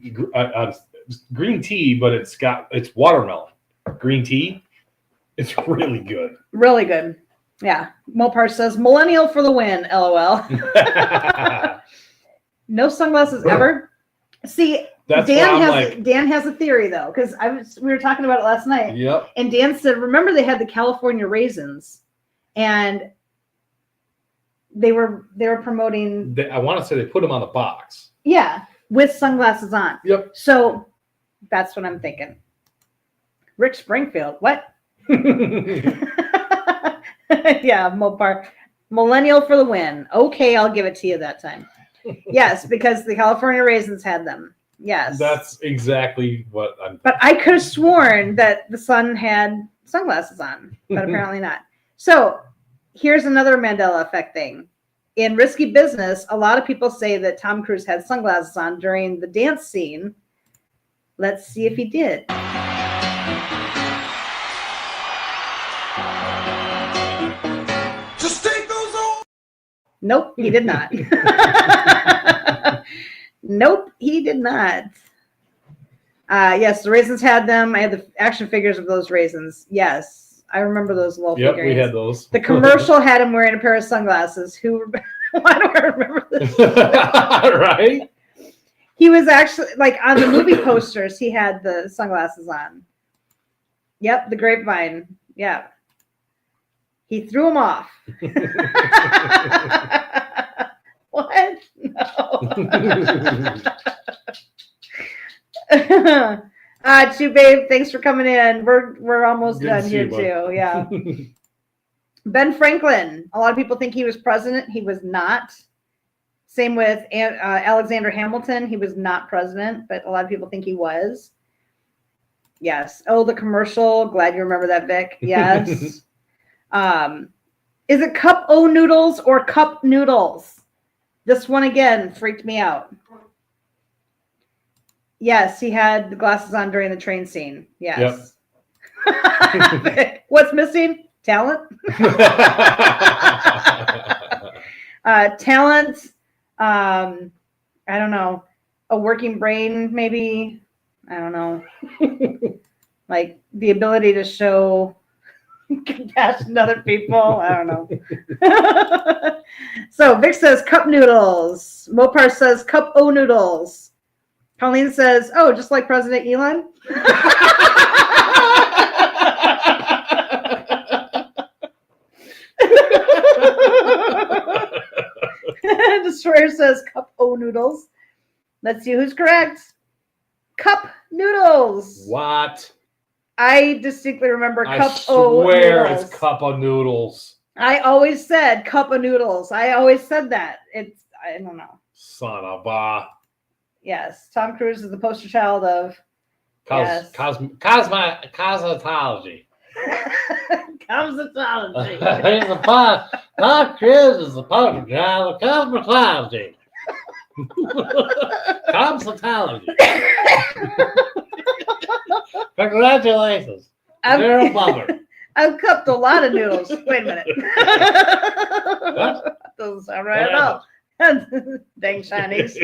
Speaker 2: tea, but it's watermelon green tea, it's really good. Really good. Yeah. Mopar says, millennial for the win, LOL. No sunglasses ever. See, Dan has a theory, though, because we were talking about it last night. Yep.
Speaker 1: And Dan said, remember they had the California raisins, and they were promoting.
Speaker 2: I want to say they put them on the box.
Speaker 1: Yeah, with sunglasses on.
Speaker 2: Yep.
Speaker 1: So that's what I'm thinking. Rick Springfield, what? Yeah, Mopar. Millennial for the win. Okay, I'll give it to you that time. Yes, because the California raisins had them. Yes. That's
Speaker 2: exactly what I'm.
Speaker 1: But I could have sworn that the son had sunglasses on, but apparently not. So here's another Mandela Effect thing. in Risky Business, a lot of people say that Tom Cruise had sunglasses on during the dance scene. Let's see if he did.
Speaker 3: Just take those off.
Speaker 1: Nope, he did not. Nope, he did not. Yes, the raisins had them. I had the action figures of those raisins. Yes, I remember those little
Speaker 2: Yep,
Speaker 1: figurines.
Speaker 2: we had those.
Speaker 1: The commercial had him wearing a pair of sunglasses. Why do I remember this?
Speaker 2: Right?
Speaker 1: He was actually, like, on the movie posters, he had the sunglasses on. Yep, the grapevine. Yeah. He threw them off. What? No. Chew Babe, thanks for coming in. We're almost
Speaker 2: Good to
Speaker 1: done
Speaker 2: see
Speaker 1: here
Speaker 2: you, bud.
Speaker 1: too. Yeah. Ben Franklin. A lot of people think he was president. He was not. Same with Alexander Hamilton. He was not president, but a lot of people think he was. Yes. Oh, the commercial. Glad you remember that, Vic. Yes. Is it cup o noodles or cup noodles? This one again freaked me out. Yes, he had the glasses on during the train scene. Yes. Yep. What's missing? Talent. Talent. I don't know. A working brain, maybe. I don't know. Like the ability to show compassion to other people. I don't know. So Vic says cup noodles. Mopar says cup o noodles. Colleen says, oh, just like President Elon. Destroyer says cup o noodles. Let's see who's correct. Cup noodles.
Speaker 2: What?
Speaker 1: I distinctly remember cup
Speaker 2: I
Speaker 1: o
Speaker 2: swear
Speaker 1: noodles.
Speaker 2: it's cup of noodles.
Speaker 1: I always said cup of noodles. I always said that. I don't know.
Speaker 2: Son of a.
Speaker 1: Yes. Tom Cruise is the poster child of yes.
Speaker 2: Cosmetology.
Speaker 1: Cosmetology.
Speaker 2: Tom Cruise is the poster child of cosmetology. Cosmetology. Congratulations. You're a bummer.
Speaker 1: I've cupped a lot of noodles. Wait a minute.
Speaker 2: What?
Speaker 1: Doesn't sound right at all. Dang Chinese.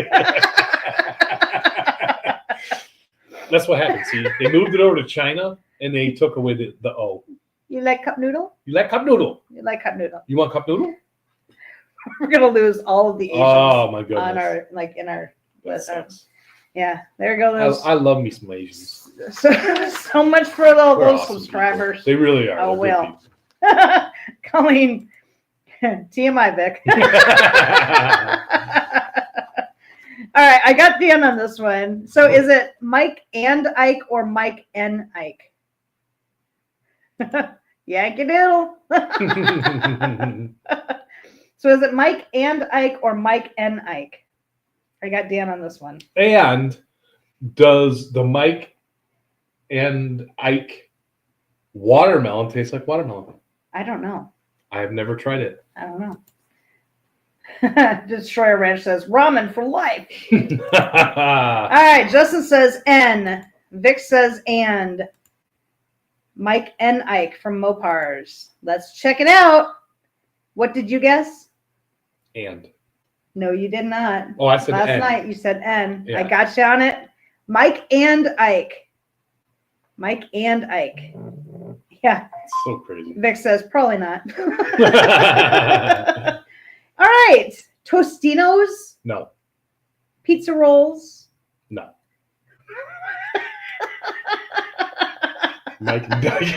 Speaker 2: That's what happened. See, they moved it over to China and they took away the O.
Speaker 1: You like cup noodle?
Speaker 2: You like cup noodle?
Speaker 1: You like cup noodle?
Speaker 2: You want cup noodle?
Speaker 1: We're gonna lose all of the Asians
Speaker 2: Oh my goodness!
Speaker 1: on our in our
Speaker 2: That
Speaker 1: list.
Speaker 2: sucks.
Speaker 1: Yeah, there you go.
Speaker 2: I love me some Asians.
Speaker 1: So much for all
Speaker 2: They're
Speaker 1: those
Speaker 2: awesome
Speaker 1: subscribers.
Speaker 2: people. They really are.
Speaker 1: Oh,
Speaker 2: They're
Speaker 1: well.
Speaker 2: good
Speaker 1: Colleen, TMI, Vic. All right, I got Dan on this one. So is it Mike and Ike or Mike and Ike? Yankee Doodle.
Speaker 2: people.
Speaker 1: So is it Mike and Ike or Mike and Ike? I got Dan on this one.
Speaker 2: And does the Mike and Ike watermelon taste like watermelon?
Speaker 1: I don't know.
Speaker 2: I have never tried it.
Speaker 1: I don't know. Destroyer Ranch says ramen for life. All right, Justin says N. Vic says and. Mike and Ike from Mopars. Let's check it out. What did you guess?
Speaker 2: And.
Speaker 1: No, you did not.
Speaker 2: Oh, I said
Speaker 1: Last
Speaker 2: N.
Speaker 1: night you said N.
Speaker 2: Yeah.
Speaker 1: I got you on it. Mike and Ike. Mike and Ike. Yeah.
Speaker 2: It's so crazy.
Speaker 1: Vic says probably not. All right. Tostinos,
Speaker 2: No.
Speaker 1: pizza rolls.
Speaker 2: No. Mike and Ike.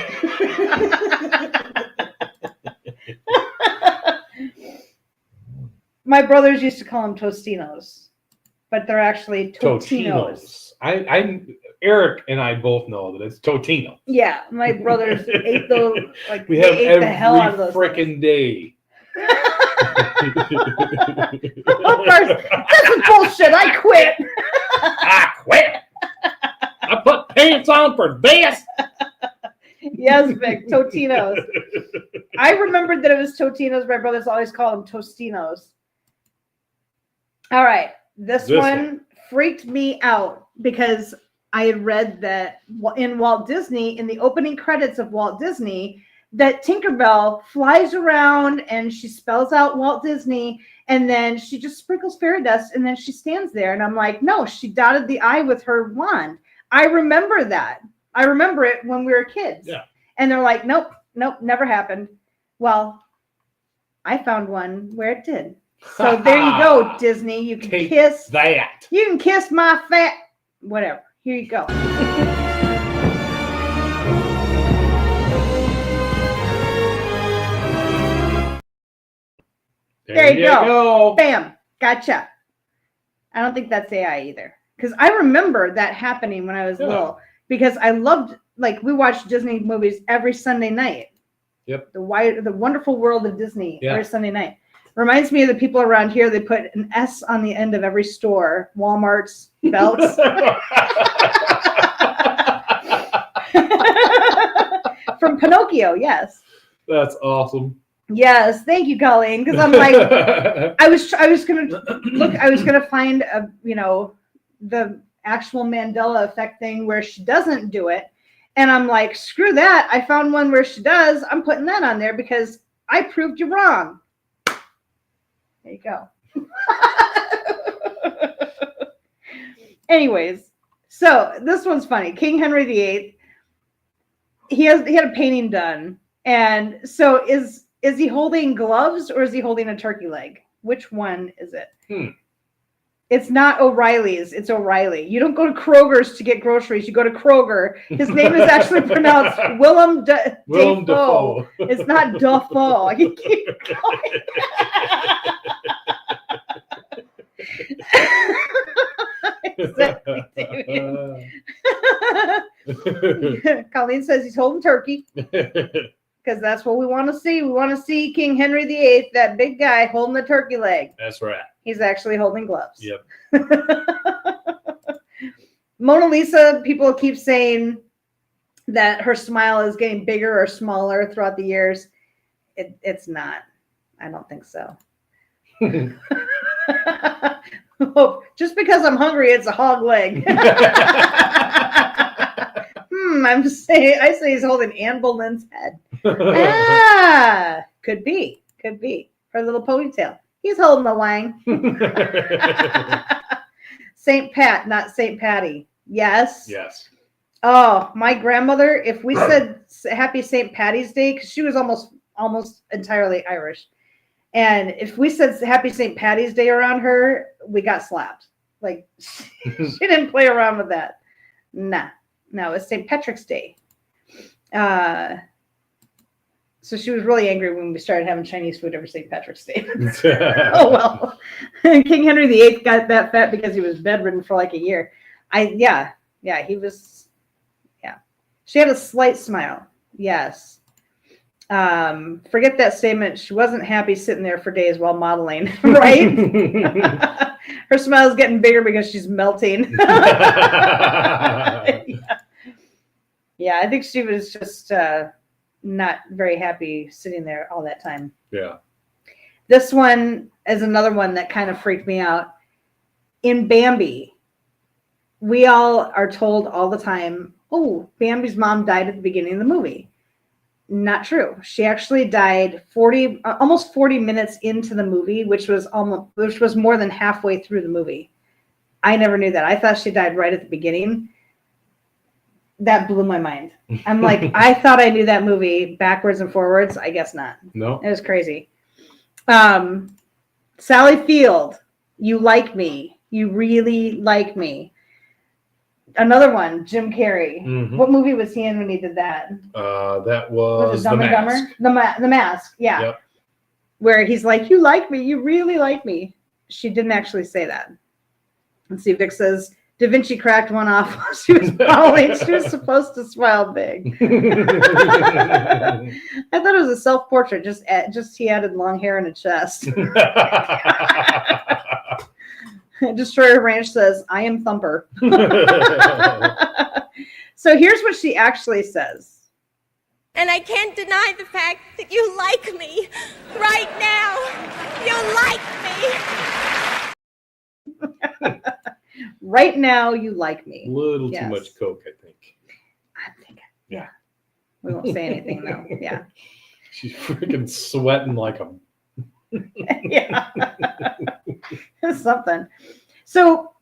Speaker 1: My brothers used to call them Tostinos, but they're actually Totinos.
Speaker 2: Eric and I both know that it's Totino.
Speaker 1: Yeah, my brothers ate those. Like
Speaker 2: We
Speaker 1: they
Speaker 2: have
Speaker 1: ate the hell out of those.
Speaker 2: freaking day.
Speaker 1: This is bullshit. I quit.
Speaker 2: I quit. I put pants on for this.
Speaker 1: Yes, Vic, Totinos. I remembered that it was Totinos. My brothers always call them Tostinos. All right. This
Speaker 2: This
Speaker 1: one freaked me out because I had read that in Walt Disney, in the opening credits of Walt Disney, that Tinkerbell flies around and she spells out Walt Disney, and then she just sprinkles fairy dust, and then she stands there. And I'm like, no, she dotted the I with her wand. I remember that. I remember it when we were kids.
Speaker 2: Yeah.
Speaker 1: And they're like, nope, never happened. Well, I found one where it did. So there you go, Disney. You can
Speaker 2: Take
Speaker 1: kiss
Speaker 2: that.
Speaker 1: You can kiss my fat whatever. Here you go. There you go. Bam. Gotcha. I don't think that's AI either. Because I remember that happening when I was little. Because I loved, like, we watched Disney movies every Sunday night.
Speaker 2: Yep.
Speaker 1: The Wonderful World of Disney every Sunday night. Reminds me of the people around here. They put an S on the end of every store. Walmart's, Belts. From Pinocchio, yes.
Speaker 2: That's awesome.
Speaker 1: Yes, thank you, Colleen. Because I'm like, I was gonna find the actual Mandela Effect thing where she doesn't do it, and I'm like, screw that. I found one where she does. I'm putting that on there because I proved you wrong. There you go. Anyways, so this one's funny. King Henry VIII. He had a painting done, and so is he holding gloves or is he holding a turkey leg? Which one is it? It's not O'Reilly's. It's O'Reilly. You don't go to Kroger's to get groceries. You go to Kroger. His name is actually pronounced Willem Dafoe. It's not Dafoe. I can keep going. Exactly, Colleen says he's holding turkey because that's what we want to see. We want to see King Henry VIII, that big guy holding the turkey leg.
Speaker 2: That's right.
Speaker 1: He's actually holding gloves.
Speaker 2: Yep.
Speaker 1: Mona Lisa, people keep saying that her smile is getting bigger or smaller throughout the years. It's not. I don't think so. Just because I'm hungry, it's a hog leg. I say he's holding Anne Boleyn's head. Could be her little ponytail. He's holding the wang. Saint Pat, not Saint Patty. Yes. Oh, my grandmother. If we said Happy Saint Patty's Day, because she was almost entirely Irish. And if we said Happy St. Patty's Day around her, we got slapped. Like, she didn't play around with that. Nah. No, it's St. Patrick's Day. So she was really angry when we started having Chinese food every St. Patrick's Day. Oh, well. King Henry VIII got that fat because he was bedridden for like a year. He was, She had a slight smile. Yes. Forget that statement. She wasn't happy sitting there for days while modeling, right? Her smile is getting bigger because she's melting. Yeah, I think she was just not very happy sitting there all that time.
Speaker 2: Yeah.
Speaker 1: This one is another one that kind of freaked me out. In Bambi, we all are told all the time, oh, Bambi's mom died at the beginning of the movie. Not true. She actually died almost 40 minutes into the movie, which was more than halfway through the movie. I never knew that. I thought she died right at the beginning. That blew my mind. I'm like, I thought I knew that movie backwards and forwards. I guess not.
Speaker 2: No.
Speaker 1: It was crazy. Sally Field, you like me. You really like me. Another one, Jim Carrey. Mm-hmm. What movie was he in when he did that?
Speaker 2: That was
Speaker 1: Dumb and Dumber? The Mask, yeah. Yep. Where he's like, you like me, you really like me. She didn't actually say that. Let's see, Vic says, Da Vinci cracked one off while she was modeling. She was supposed to smile big. I thought it was a self-portrait, just he added long hair and a chest. Destroyer Ranch says, I am Thumper. So here's what she actually says.
Speaker 5: And I can't deny the fact that you like me right now. You like me.
Speaker 1: right now you like me.
Speaker 2: A little
Speaker 1: Yes.
Speaker 2: too much Coke, I think.
Speaker 1: I'm thinking, yeah. We won't say anything though. Yeah.
Speaker 2: She's freaking sweating like a.
Speaker 1: Yeah. Something. So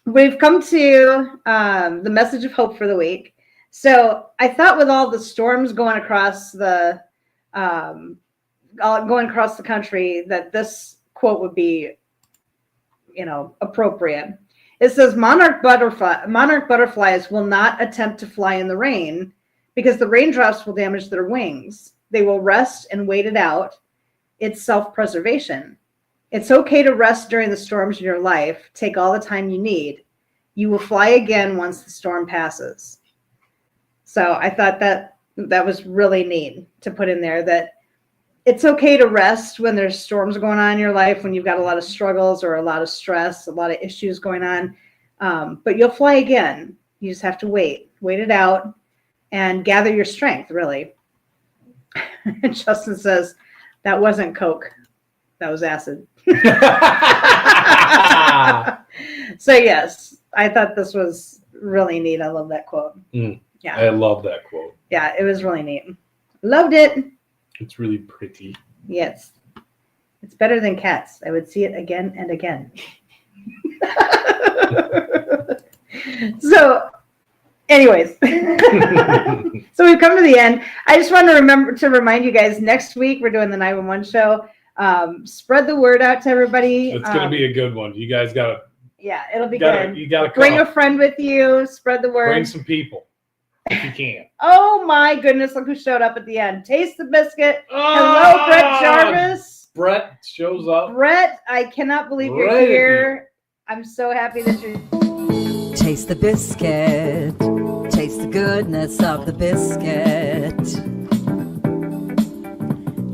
Speaker 1: we've come to the message of hope for the week. So I thought with all the storms going across the country that this quote would be, appropriate. It says monarch butterflies will not attempt to fly in the rain because the raindrops will damage their wings. They will rest and wait it out. It's self-preservation. It's okay to rest during the storms in your life. Take all the time you need. You will fly again once the storm passes. So I thought that was really neat to put in there, that it's okay to rest when there's storms going on in your life, when you've got a lot of struggles or a lot of stress, a lot of issues going on. But you'll fly again. You just have to wait it out and gather your strength, really. Justin says, that wasn't Coke. That was acid. So yes, I thought this was really neat. I love that quote. Yeah.
Speaker 2: I love that quote.
Speaker 1: Yeah, it was really neat. Loved it.
Speaker 2: It's really pretty.
Speaker 1: Yes. It's better than Cats. I would see it again and again. So, anyways. So we've come to the end. I just want to remind you guys, next week we're doing the 911 show. Spread the word out to everybody.
Speaker 2: It's going to be a good one. You guys got to.
Speaker 1: Yeah, it'll be good.
Speaker 2: You got to
Speaker 1: bring a friend with you. Spread the word.
Speaker 2: Bring some people if you can.
Speaker 1: Oh my goodness! Look who showed up at the end. Taste the biscuit. Hello, Brett Jarvis.
Speaker 2: Brett shows up.
Speaker 1: Brett, I cannot believe you're here. I'm so happy that you're.
Speaker 6: Taste the biscuit. Taste the goodness of the biscuit.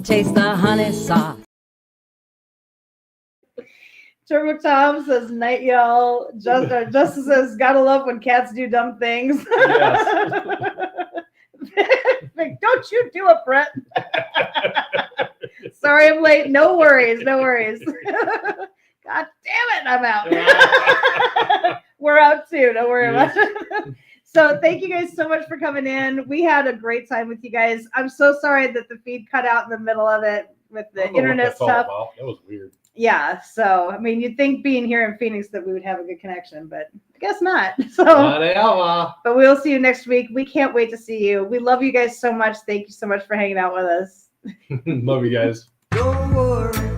Speaker 6: Taste the honey sauce.
Speaker 1: Turbo Tom says, night y'all. Justin says, gotta love when cats do dumb things.
Speaker 2: Yes.
Speaker 1: Like, don't you do it, Brett. Sorry I'm late. No worries. God damn it, I'm out. We're out too. Don't worry about it. So thank you guys so much for coming in. We had a great time with you guys. I'm so sorry that the feed cut out in the middle of it with the internet stuff.
Speaker 2: That was weird.
Speaker 1: Yeah, so I mean, you'd think being here in Phoenix that we would have a good connection, but I guess not. So, but we'll see you next week. We can't wait to see you. We love you guys so much. Thank you so much for hanging out with us.
Speaker 2: Love you guys.
Speaker 6: Don't worry.